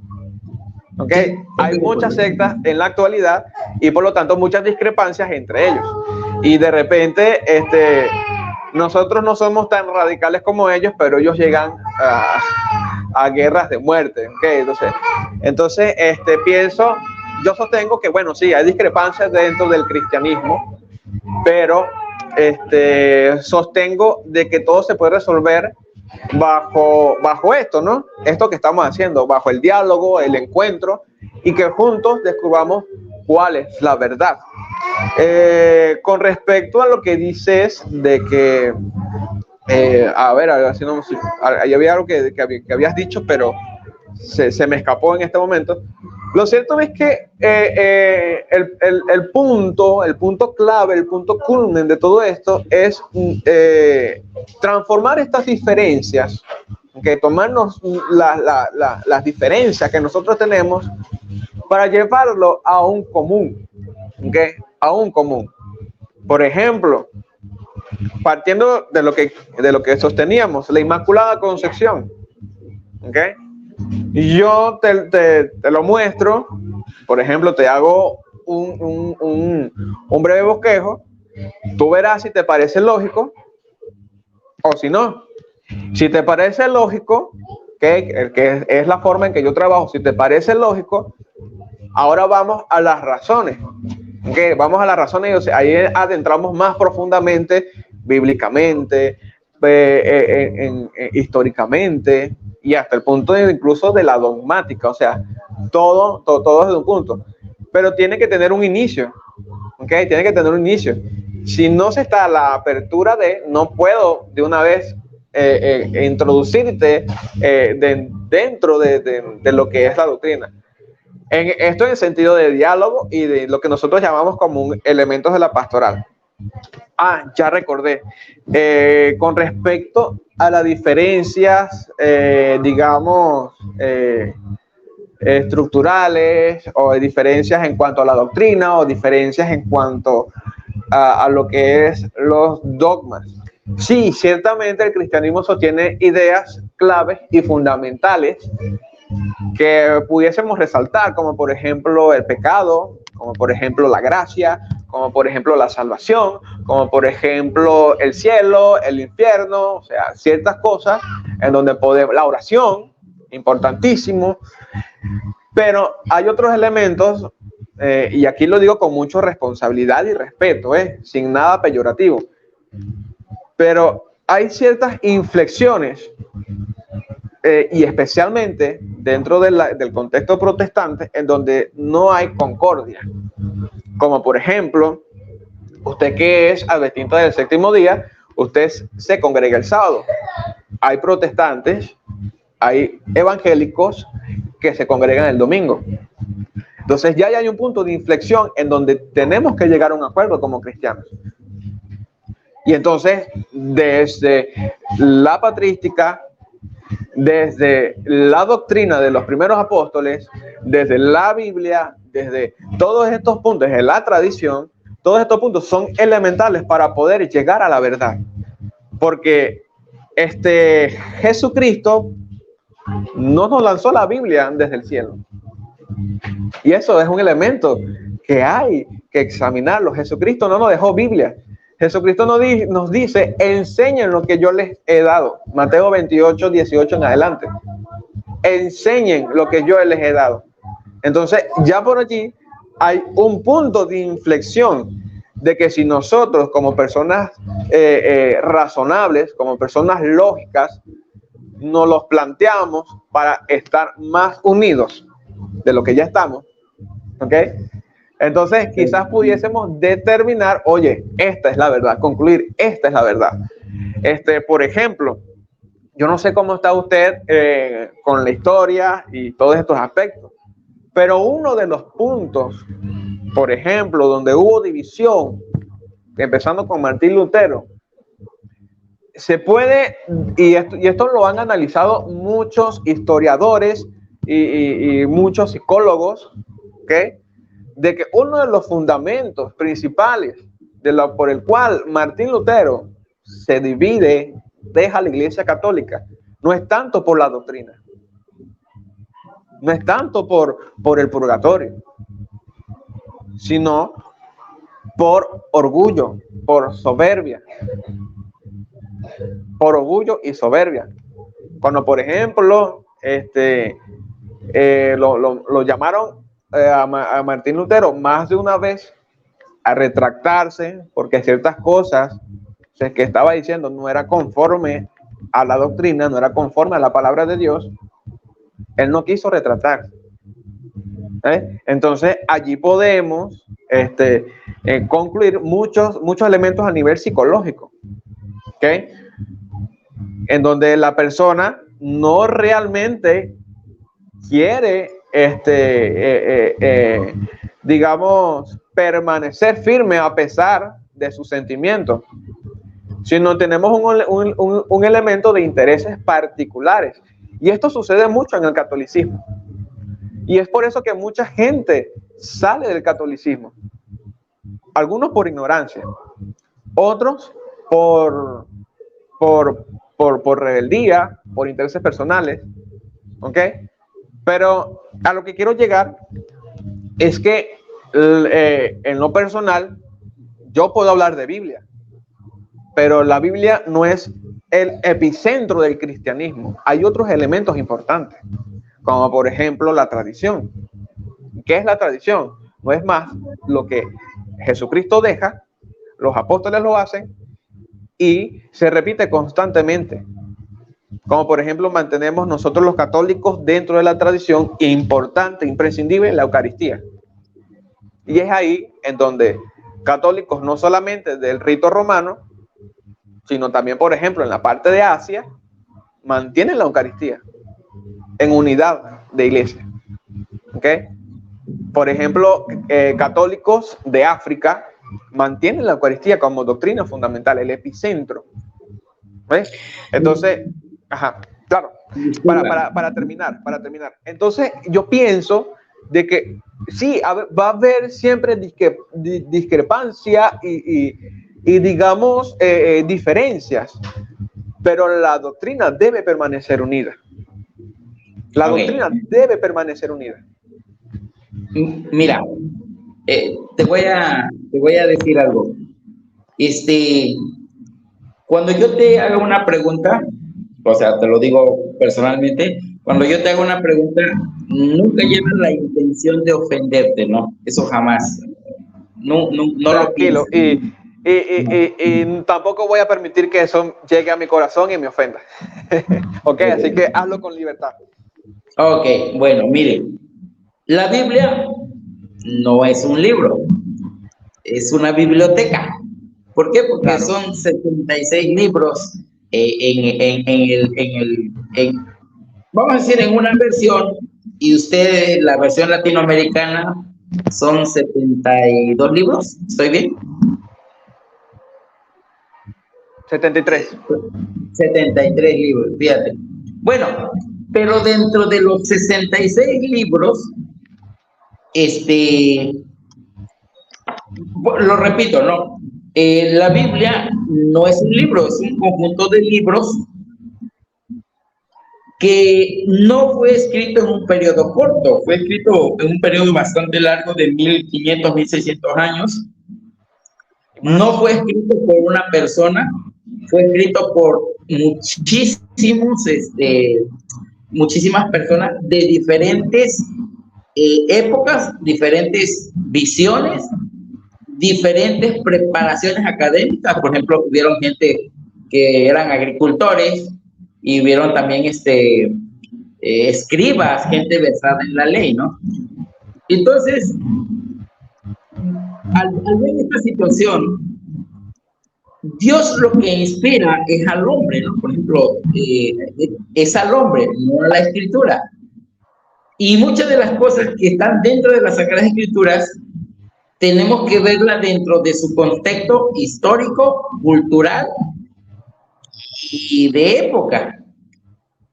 ¿Okay? Hay muchas sectas en la actualidad y por lo tanto muchas discrepancias entre ellos. Y de repente, nosotros no somos tan radicales como ellos, pero ellos llegan a guerras de muerte. ¿Okay? Entonces, yo sostengo que, bueno, sí, hay discrepancias dentro del cristianismo, pero sostengo de que todo se puede resolver bajo esto, ¿no? Esto que estamos haciendo, bajo el diálogo, el encuentro, y que juntos descubramos cuál es la verdad. Con respecto a lo que dices de que, a ver si no, ahí había algo que habías dicho, pero se me escapó en este momento. Lo cierto es que el punto clave, el punto culmen de todo esto es transformar estas diferencias, que tomarnos las diferencias que nosotros tenemos para llevarlo a un común, ¿okay? A un común. Por ejemplo, partiendo de lo que sosteníamos, la Inmaculada Concepción, ¿okay? Y yo te lo muestro, por ejemplo, te hago un breve bosquejo, tú verás si te parece lógico o si no. Si te parece lógico, que es la forma en que yo trabajo, si te parece lógico, ahora vamos a las razones. ¿Okay? Vamos a las razones y ahí adentramos más profundamente, bíblicamente, históricamente, y hasta el punto incluso de la dogmática, o sea, todo desde un punto, pero tiene que tener un inicio, ¿okay? Tiene que tener un inicio. Si no se está a la apertura no puedo de una vez introducirte dentro de lo que es la doctrina. Esto en el sentido de diálogo y de lo que nosotros llamamos como elementos de la pastoral. Ya recordé. Con respecto a las diferencias, digamos, estructurales o diferencias en cuanto a la doctrina o diferencias en cuanto a lo que es los dogmas. Sí, ciertamente el cristianismo sostiene ideas claves y fundamentales que pudiésemos resaltar, como por ejemplo el pecado, como por ejemplo la gracia, como por ejemplo la salvación, como por ejemplo el cielo, el infierno, o sea, ciertas cosas en donde podemos, la oración, importantísimo, pero hay otros elementos, y aquí lo digo con mucha responsabilidad y respeto, sin nada peyorativo, pero hay ciertas inflexiones, y especialmente dentro del contexto protestante, en donde no hay concordia, como por ejemplo, usted que es adventista del séptimo día, usted se congrega el sábado. Hay protestantes, hay evangélicos que se congregan el domingo. Entonces ya hay un punto de inflexión en donde tenemos que llegar a un acuerdo como cristianos. Y entonces, desde la patrística, desde la doctrina de los primeros apóstoles, desde la Biblia, desde todos estos puntos, de la tradición, todos estos puntos son elementales para poder llegar a la verdad. Porque Jesucristo no nos lanzó la Biblia desde el cielo. Y eso es un elemento que hay que examinarlo. Jesucristo no nos dejó Biblia. Jesucristo nos dice, enseñen lo que yo les he dado. Mateo 28, 18 en adelante. Enseñen lo que yo les he dado. Entonces, ya por allí hay un punto de inflexión de que si nosotros como personas razonables, como personas lógicas, nos los planteamos para estar más unidos de lo que ya estamos, ¿ok? Entonces quizás pudiésemos determinar, oye, esta es la verdad, concluir, esta es la verdad. Por ejemplo, yo no sé cómo está usted con la historia y todos estos aspectos, pero uno de los puntos, por ejemplo, donde hubo división, empezando con Martín Lutero, se puede, y esto lo han analizado muchos historiadores y muchos psicólogos, ¿ok? De que uno de los fundamentos principales por el cual Martín Lutero se divide, deja la Iglesia Católica, no es tanto por la doctrina, no es tanto por el purgatorio, sino por orgullo, por soberbia. Por orgullo y soberbia. Cuando, por ejemplo, lo llamaron a Martín Lutero más de una vez a retractarse porque ciertas cosas que estaba diciendo no era conforme a la doctrina, no era conforme a la palabra de Dios, él no quiso retratarse. Entonces allí podemos concluir muchos elementos a nivel psicológico, ¿okay? En donde la persona no realmente quiere digamos, permanecer firme a pesar de sus sentimientos, sino tenemos un elemento de intereses particulares. Y esto sucede mucho en el catolicismo. Y es por eso que mucha gente sale del catolicismo. Algunos por ignorancia, otros por rebeldía, por intereses personales, ¿ok? Pero a lo que quiero llegar es que en lo personal yo puedo hablar de Biblia, pero la Biblia no es el epicentro del cristianismo. Hay otros elementos importantes, como por ejemplo la tradición. ¿Qué es la tradición? No es más lo que Jesucristo deja, los apóstoles lo hacen y se repite constantemente. Como por ejemplo mantenemos nosotros los católicos dentro de la tradición importante, imprescindible, la Eucaristía. Y es ahí en donde católicos no solamente del rito romano, sino también, por ejemplo, en la parte de Asia, mantienen la Eucaristía en unidad de iglesia. ¿Ok? Por ejemplo, católicos de África mantienen la Eucaristía como doctrina fundamental, el epicentro. ¿Ves? Entonces, claro, para terminar. Entonces, yo pienso de que sí, va a haber siempre discrepancia y digamos, diferencias, pero la doctrina debe permanecer unida. La doctrina debe permanecer unida. Mira, te voy a decir algo. Cuando yo te haga una pregunta, o sea, te lo digo personalmente, cuando yo te hago una pregunta, nunca llevas la intención de ofenderte, ¿no? Eso jamás. No, no, no lo Tranquilo. pienso. Y tampoco voy a permitir que eso llegue a mi corazón y me ofenda. Ok, así que hazlo con libertad. Ok, bueno, mire, la Biblia no es un libro, es una biblioteca. ¿Por qué? Porque Claro. son 76 libros vamos a decir, en una versión, y usted, la versión latinoamericana, son 72 libros, ¿estoy bien? 73. 73 libros, fíjate. Bueno, pero dentro de los 66 libros, lo repito, ¿no? La Biblia no es un libro, es un conjunto de libros que no fue escrito en un periodo corto, fue escrito en un periodo bastante largo de 1500, 1600 años. No fue escrito por una persona, fue escrito por muchísimas personas de diferentes épocas, diferentes visiones, diferentes preparaciones académicas. Por ejemplo, hubieron gente que eran agricultores y hubieron también escribas, gente versada en la ley, ¿no? Entonces, al ver esta situación, Dios lo que inspira es al hombre, ¿no? Por ejemplo, es al hombre, no a la escritura. Y muchas de las cosas que están dentro de las Sagradas Escrituras tenemos que verlas dentro de su contexto histórico, cultural y de época.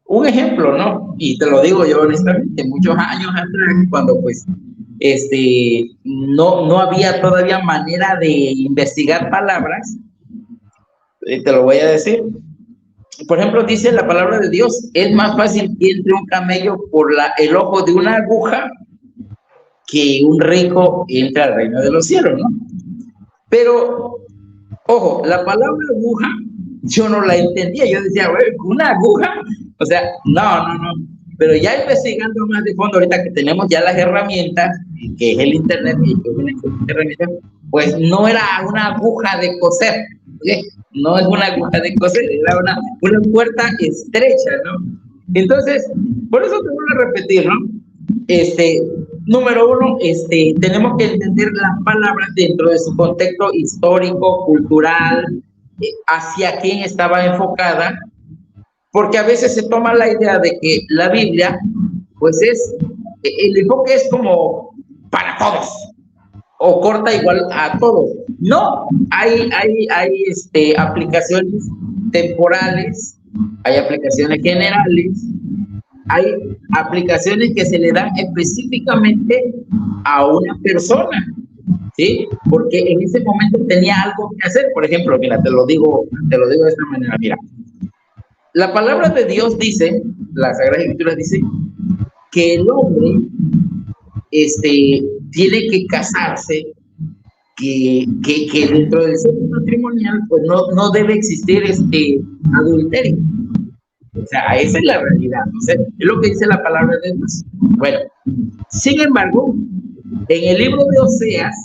Un ejemplo, ¿no? Y te lo digo yo honestamente, muchos años atrás, cuando pues no había todavía manera de investigar palabras, te lo voy a decir. Por ejemplo, dice la palabra de Dios, es más fácil que entre un camello por el ojo de una aguja que un rico entre al reino de los cielos, ¿no? Pero, ojo, la palabra aguja, yo no la entendía, yo decía, bueno, ¿una aguja? O sea, no. Pero ya investigando más de fondo, ahorita que tenemos ya las herramientas, que es el internet, y que es una herramienta, pues no era una aguja de coser, ¿sí? No es una aguja de coser, era una puerta estrecha, ¿no? Entonces, por eso te voy a repetir, ¿no? Número uno, tenemos que entender las palabras dentro de su contexto histórico, cultural, hacia quién estaba enfocada, porque a veces se toma la idea de que la Biblia, pues el enfoque es como para todos, o corta igual a todos. No, hay aplicaciones temporales, hay aplicaciones generales, hay aplicaciones que se le dan específicamente a una persona, ¿sí? Porque en ese momento tenía algo que hacer. Por ejemplo, mira, te lo digo de esta manera, mira. La palabra de Dios dice, la Sagrada Escritura dice, que el hombre tiene que casarse, que dentro del sexo matrimonial pues no debe existir adulterio. O sea, esa es la realidad, ¿no? O sea, es lo que dice la palabra de Dios. Bueno, sin embargo, en el libro de Oseas,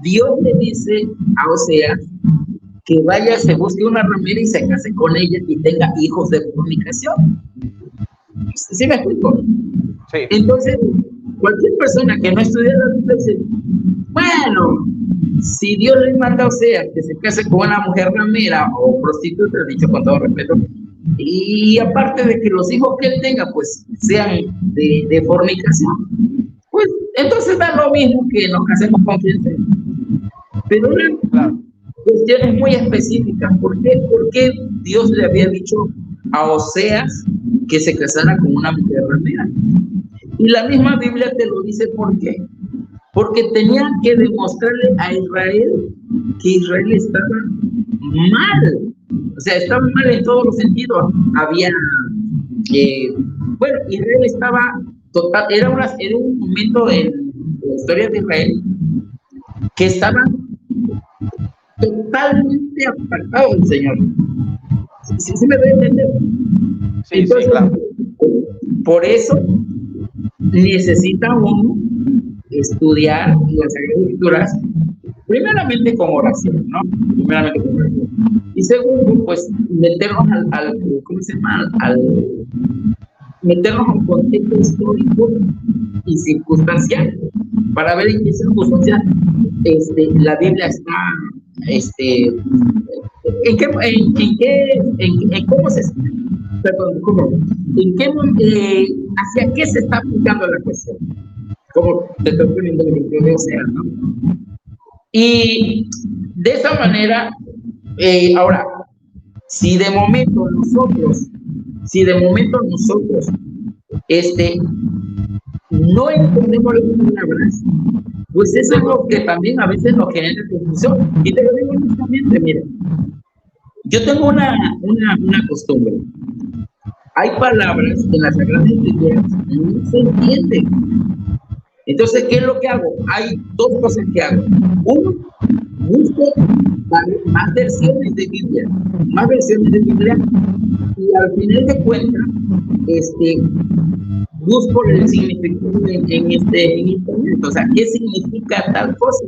Dios le dice a Oseas que vaya, se busque una ramera y se case con ella y tenga hijos de fornicación. ¿Sí me explico? Sí. Entonces, cualquier persona que no estudia la Biblia dice, bueno, si Dios le manda a Oseas que se case con una mujer ramera o prostituta, dicho con todo respeto, y aparte de que los hijos que él tenga pues sean de fornicación, pues entonces da lo mismo que nos casemos con quien sea. Pero una cuestiones muy específicas. ¿Por qué? Porque Dios le había dicho a Oseas que se casara con una mujer ramera. Y la misma Biblia te lo dice. ¿Por qué? Porque tenían que demostrarle a Israel que Israel estaba mal. O sea, estaba mal en todos los sentidos. Había, bueno, Israel estaba total, era un momento la historia de Israel, que estaban totalmente apartados del Señor. ¿Sí me doy a entender? Sí, Entonces, sí, claro. por eso necesita uno estudiar las Sagradas Escrituras, primeramente con oración, ¿no? Primeramente con oración. Y segundo, pues meternos ¿cómo se llama? Meternos al contexto histórico y circunstancial para ver en qué circunstancias la Biblia está, cómo se, perdón, hacia qué se está aplicando la cuestión, como te estoy poniendo el ejemplo de Osea, ¿no? Y de esa manera, ahora, si de momento nosotros no entendemos las palabras, pues eso es lo que también a veces nos genera confusión. Y te lo digo honestamente, mira, yo tengo una costumbre. Hay palabras en las Sagradas Escrituras que no se entienden. Entonces, ¿qué es lo que hago? Hay dos cosas que hago. Uno, busco más versiones de Biblia, y al final de cuentas, busco el significado en internet, o sea, ¿qué significa tal cosa?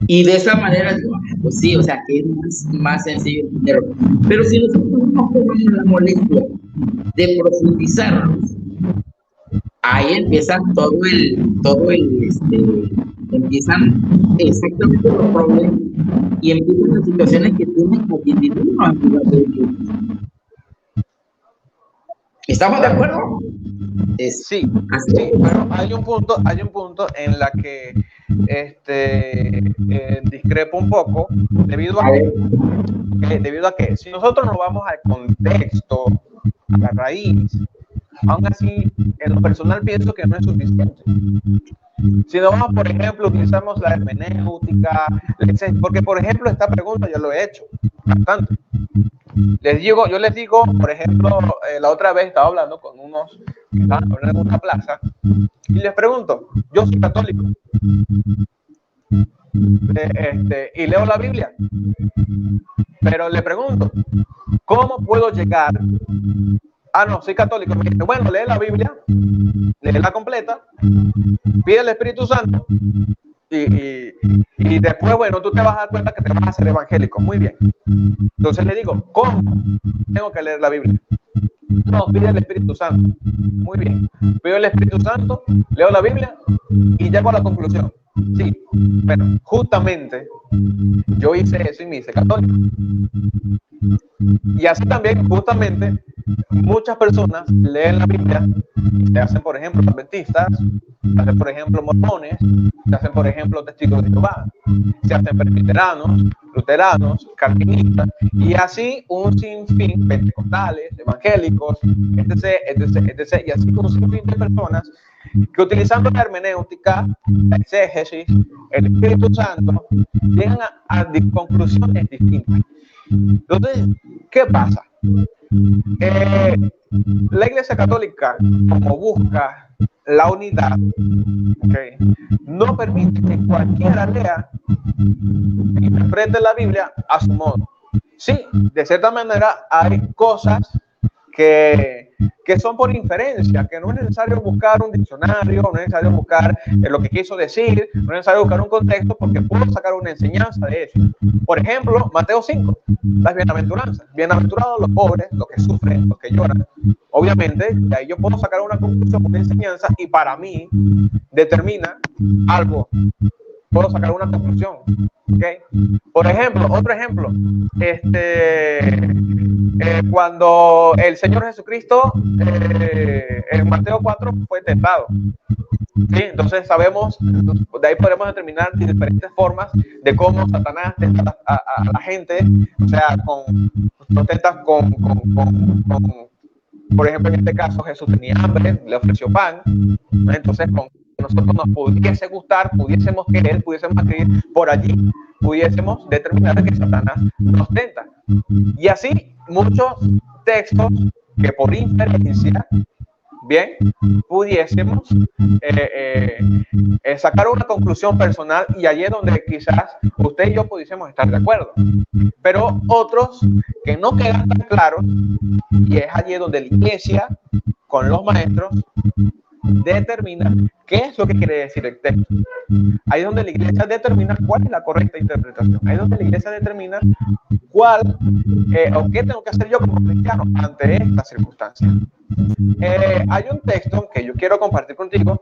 Y de esa manera digo, pues sí, o sea, que es más sencillo entenderlo. Pero si nosotros no nos tomamos la molestia de profundizarnos, ahí empiezan empiezan exactamente los problemas y empiezan las situaciones que tienen que vivirnos en lugar de ellos. ¿Estamos de acuerdo? Sí, pero hay un punto en la que discrepo un poco debido a que si nosotros nos vamos al contexto, a la raíz, aún así en lo personal pienso que no es suficiente. Si nos vamos, por ejemplo, utilizamos la hermenéutica, porque por ejemplo esta pregunta yo lo he hecho bastante. Yo les digo, por ejemplo, la otra vez estaba hablando con unos que estaban en una plaza y les pregunto, yo soy católico y leo la Biblia, pero le pregunto, ¿cómo puedo llegar? No, soy católico. Me dice, bueno, lee la Biblia, léela completa, pide el Espíritu Santo y después, bueno, tú te vas a dar cuenta que te vas a hacer evangélico. Muy bien. Entonces le digo, ¿cómo tengo que leer la Biblia? No, pide el Espíritu Santo. Muy bien. Pido el Espíritu Santo, leo la Biblia y llego a la conclusión. Sí, pero justamente yo hice eso y me hice católico. Y así también, justamente, muchas personas leen la Biblia y se hacen, por ejemplo, adventistas, se hacen, por ejemplo, mormones, se hacen, por ejemplo, testigos de Jehová, se hacen presbiteranos, luteranos, calvinistas, y así un sinfín, pentecostales, evangélicos, etc., y así con un sinfín de personas que utilizando la hermenéutica, la exégesis, el Espíritu Santo, llegan a conclusiones distintas. Entonces, ¿qué pasa? La Iglesia Católica, como busca la unidad, no permite que cualquiera lea e interprete la Biblia a su modo. Sí, de cierta manera hay cosas que son por inferencia, que no es necesario buscar un diccionario, no es necesario buscar lo que quiso decir, no es necesario buscar un contexto, porque puedo sacar una enseñanza de eso. Por ejemplo, Mateo 5, las bienaventuranzas. Bienaventurados los pobres, los que sufren, los que lloran. Obviamente, de ahí yo puedo sacar una conclusión, una enseñanza, y para mí determina algo. Puedo sacar una conclusión. ¿Okay? Por ejemplo, otro ejemplo, cuando el Señor Jesucristo en Mateo 4 fue tentado. ¿Sí? Entonces sabemos, de ahí podemos determinar diferentes formas de cómo Satanás tenta a la gente, o sea, por ejemplo, en este caso Jesús tenía hambre, le ofreció pan, entonces con nosotros nos pudiese gustar, pudiésemos querer, pudiésemos escribir por allí, pudiésemos determinar que Satanás nos tenta. Y así muchos textos que por inferencia bien, pudiésemos sacar una conclusión personal, y allí es donde quizás usted y yo pudiésemos estar de acuerdo. Pero otros que no quedan tan claros, y es allí donde la iglesia con los maestros determina qué es lo que quiere decir el texto. Ahí es donde la iglesia determina cuál es la correcta interpretación. Ahí es donde la iglesia determina cuál o qué tengo que hacer yo como cristiano ante esta circunstancia. Hay un texto que yo quiero compartir contigo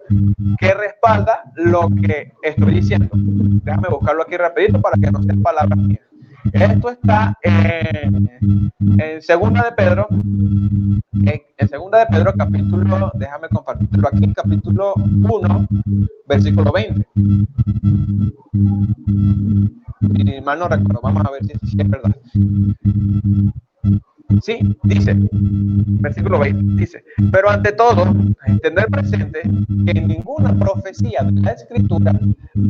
que respalda lo que estoy diciendo. Déjame buscarlo aquí rapidito para que no sean palabras mías. Esto está en Segunda de Pedro, en Segunda de Pedro capítulo, déjame compartirlo aquí, capítulo 1, versículo 20. Y mal no recuerdo, vamos a ver si es verdad. Sí, dice, versículo 20, dice: pero ante todo, tener presente que ninguna profecía de la Escritura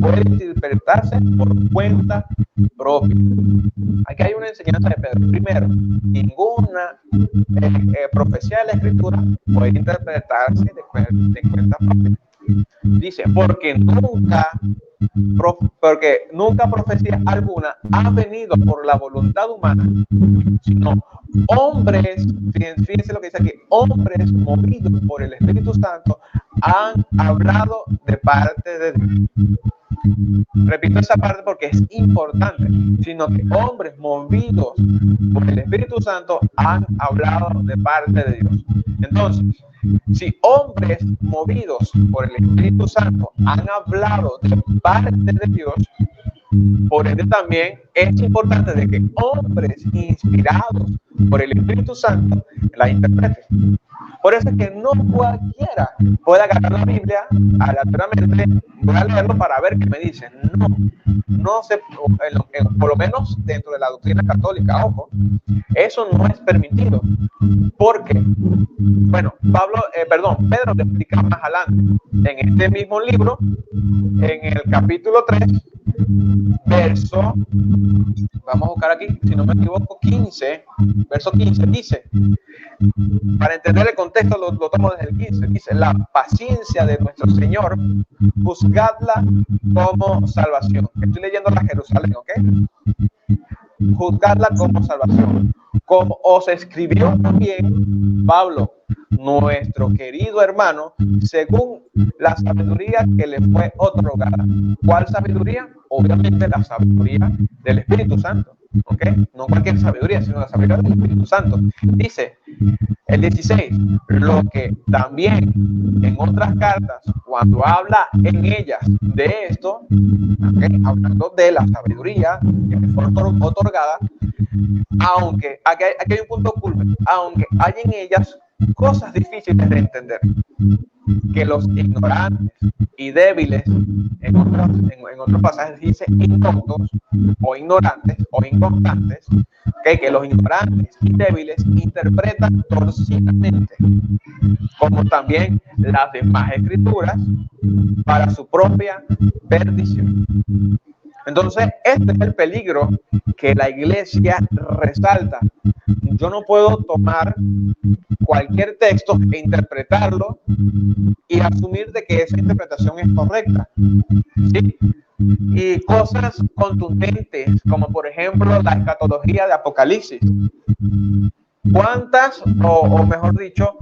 puede interpretarse por cuenta propia. Aquí hay una enseñanza de Pedro. Primero, ninguna profecía de la Escritura puede interpretarse de cuenta propia. Dice, porque nunca profecía alguna ha venido por la voluntad humana, sino hombres, fíjense lo que dice aquí, hombres movidos por el Espíritu Santo han hablado de parte de Dios. Repito esa parte porque es importante, sino que hombres movidos por el Espíritu Santo han hablado de parte de Dios. Entonces, si hombres movidos por el Espíritu Santo han hablado de parte de Dios, por ende también es importante de que hombres inspirados por el Espíritu Santo la interpreten. Por eso es que no cualquiera puede agarrar la Biblia aleatoriamente, voy a leerlo para ver qué me dicen. No se, por lo menos dentro de la doctrina católica, ojo, eso no es permitido. Porque, bueno, Pedro te explica más adelante, en este mismo libro, en el capítulo 3, verso, vamos a buscar aquí, si no me equivoco, 15, verso 15, dice, para entender el contexto lo tomo desde el 15, dice: la paciencia de nuestro Señor, juzgadla como salvación. Estoy leyendo la Jerusalén, ¿ok? Juzgadla como salvación, como os escribió también Pablo, nuestro querido hermano, según la sabiduría que le fue otorgada. ¿Cuál sabiduría? Obviamente la sabiduría del Espíritu Santo, ¿ok? No cualquier sabiduría, sino la sabiduría del Espíritu Santo. Dice el 16, lo que también en otras cartas, cuando habla en ellas de esto, ¿okay? Hablando de la sabiduría que me fue otorgada, aunque aquí hay un punto culmen, aunque hay en ellas cosas difíciles de entender, que los ignorantes y débiles, en otros pasajes dice incautos o ignorantes o inconstantes, que los ignorantes y débiles interpretan torcidamente, como también las demás escrituras, para su propia perdición. Entonces, este es el peligro que la iglesia resalta. Yo no puedo tomar cualquier texto e interpretarlo y asumir de que esa interpretación es correcta, ¿sí? Y cosas contundentes, como por ejemplo la escatología de Apocalipsis. ¿Cuántas, o mejor dicho,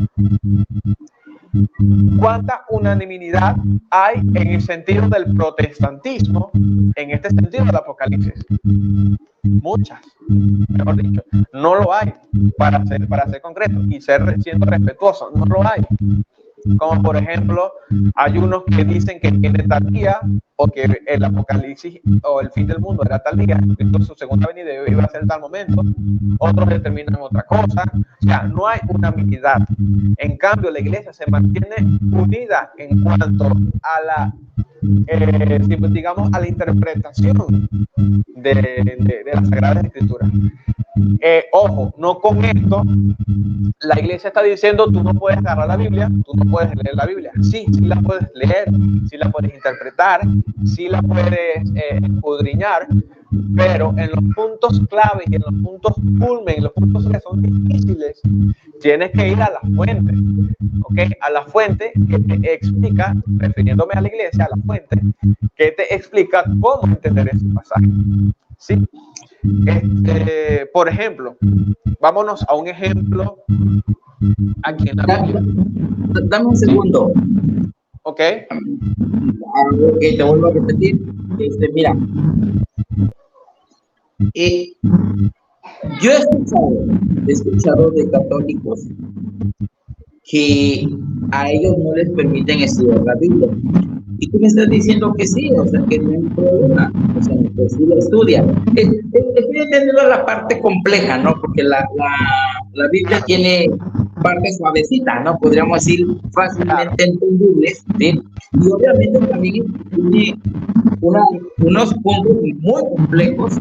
cuánta unanimidad hay en el sentido del protestantismo, en este sentido del Apocalipsis? Muchas, mejor dicho, no lo hay, para ser concreto y siendo respetuoso, no lo hay. Como por ejemplo, hay unos que dicen que tiene tal día, o que el Apocalipsis o el fin del mundo era tal día, entonces su segunda venida iba a ser tal momento. Otros determinan otra cosa. O sea, no hay unanimidad. En cambio, la iglesia se mantiene unida en cuanto a la digamos, a la interpretación de las Sagradas Escrituras. Ojo, no con esto, la iglesia está diciendo tú no puedes agarrar la Biblia, tú no puedes leer la Biblia. Sí, sí la puedes leer, sí la puedes interpretar, sí la puedes escudriñar, pero en los puntos claves y en los puntos culmen, en los puntos que son difíciles, tienes que ir a la fuente, ¿ok? A la fuente que te explica, refiriéndome a la iglesia, a la fuente que te explica cómo entender ese pasaje, ¿sí? Por ejemplo, vámonos a un ejemplo aquí en la Biblia. Dame un segundo. ¿Ok? Ok, te vuelvo a repetir. Mira, yo he escuchado de católicos que a ellos no les permiten estudiar la Biblia. Y tú me estás diciendo que sí, o sea, que no hay problema, o sea, que sí la estudia. Estoy entendiendo la parte compleja, ¿no? Porque la Biblia tiene partes suavecitas, ¿no? Podríamos decir fácilmente entendibles, ¿sí? Y obviamente también tiene unos puntos muy complejos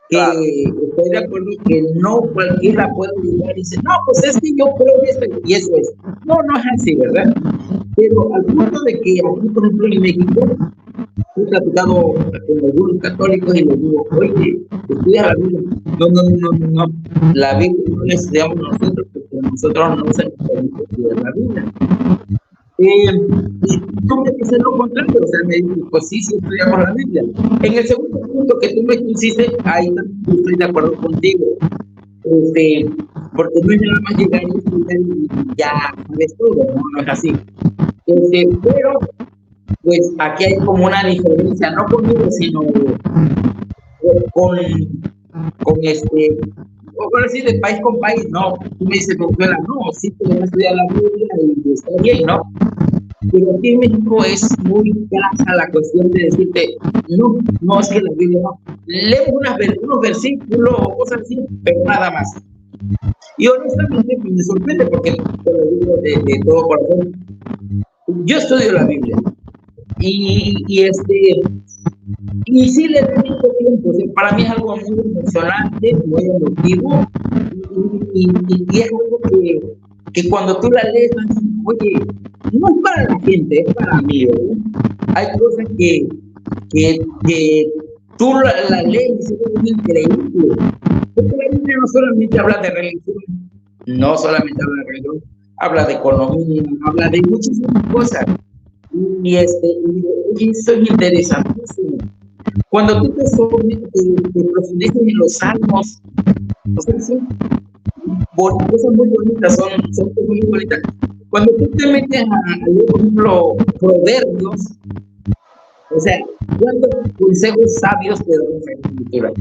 que estoy de acuerdo que no cualquiera puede llegar y decir, no, pues es que yo creo esto y eso es. No, no es así, ¿verdad? Pero al punto de que aquí, por ejemplo, en México, he platicado con algunos católicos y les digo, oye, estudia la Biblia. No. La Biblia no la estudiamos nosotros porque nosotros no nos permite estudiar la Biblia. Y tú me dices lo contrario, o sea, me dices, pues sí, estudiamos la Biblia. En el segundo punto que tú me pusiste, ahí también estoy de acuerdo contigo. Porque no es nada más llegar y estudiar y ya sabes todo, no es así. Pero, pues aquí hay como una diferencia, no conmigo, sino con ahora sí, de país con país, ¿no? Tú me dices, Venezuela, no, sí podemos estudiar la Biblia y está bien, ¿no? Pero aquí en México es muy grasa la cuestión de decirte, no es que la Biblia no. Leemos unos versículos o cosas así, pero nada más. Y honestamente me sorprende porque te lo digo de todo corazón. Yo estudio la Biblia y sí le dedico tiempo. O sea, para mí es algo muy emocionante, muy emotivo y es algo que cuando tú la lees, oye, no es para la gente, es para mí, ¿verdad? Hay cosas que tú la lees y es increíble. Porque la Biblia no solamente habla de religión, no solamente habla de religión, habla de economía, habla de muchísimas cosas. Y eso es interesantísimo. Cuando tú te profundizas en los salmos, o sea, son cosas muy bonitas, son cosas muy bonitas. Cuando tú te metes a leer, por ejemplo, Proverbios, o sea, ¿cuántos consejos sabios te dan esa escritura?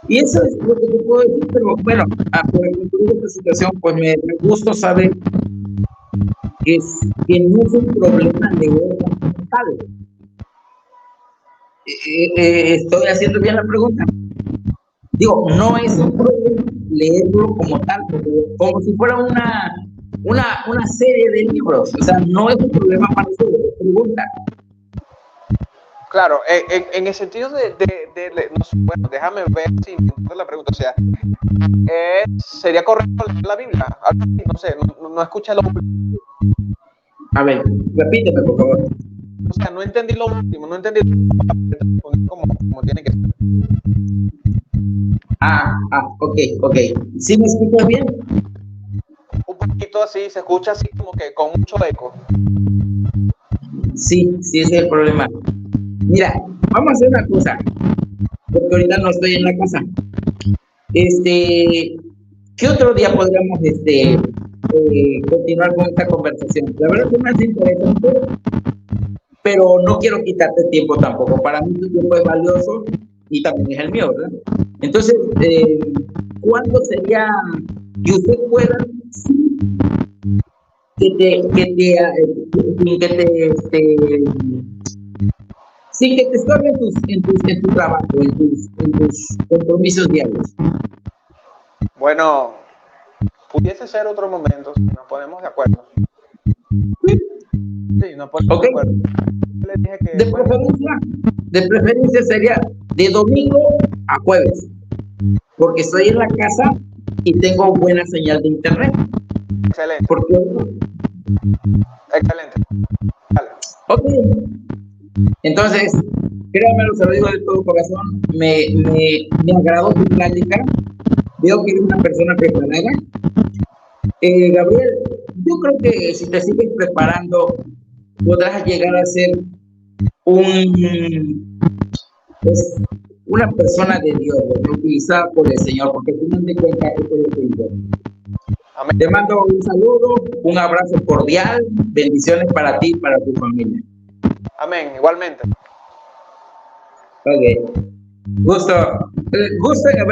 Y eso es lo que te puedo decir, pero bueno, por esta situación, pues me gusta saber que no es un problema leer como tal. Estoy haciendo bien la pregunta. Digo, no es un problema leerlo como tal, como si fuera una serie de libros. O sea, no es un problema para hacer pregunta. Claro, en el sentido no sé, bueno, déjame ver si me entiendo la pregunta. O sea, ¿sería correcto leer la Biblia? No sé, no escuché lo último. A ver, repíteme, por favor. O sea, no entendí lo último, no entendí como tiene que ser. Ok. ¿Sí me escuchas bien? Un poquito así, se escucha así como que con mucho eco. Sí, ese es el problema. Mira, vamos a hacer una cosa, porque ahorita no estoy en la casa. ¿Qué otro día podríamos continuar con esta conversación? La verdad es más interesante, pero no quiero quitarte tiempo tampoco. Para mí tu tiempo es valioso y también es el mío, ¿verdad? Entonces, ¿cuándo sería que usted pueda sin que te estorbe en tu trabajo, en tus compromisos diarios? Bueno, pudiese ser otro momento si nos ponemos de acuerdo. Sí, nos ponemos de acuerdo. Le dije que, de preferencia sería de domingo a jueves, porque estoy en la casa y tengo buena señal de internet. Excelente, Porque, excelente. Vale. ok, entonces, créanme, se lo digo de todo corazón, me agradó tu plática, veo que eres una persona preparada. Gabriel, yo creo que si te sigues preparando, podrás llegar a ser pues, una persona de Dios, ¿no? Utilizada por el Señor, porque tú no te cuenta que tú eres Dios. Amén. Te mando un saludo, un abrazo cordial, bendiciones para ti y para tu familia. Amén, igualmente. Ok. Gusto en haber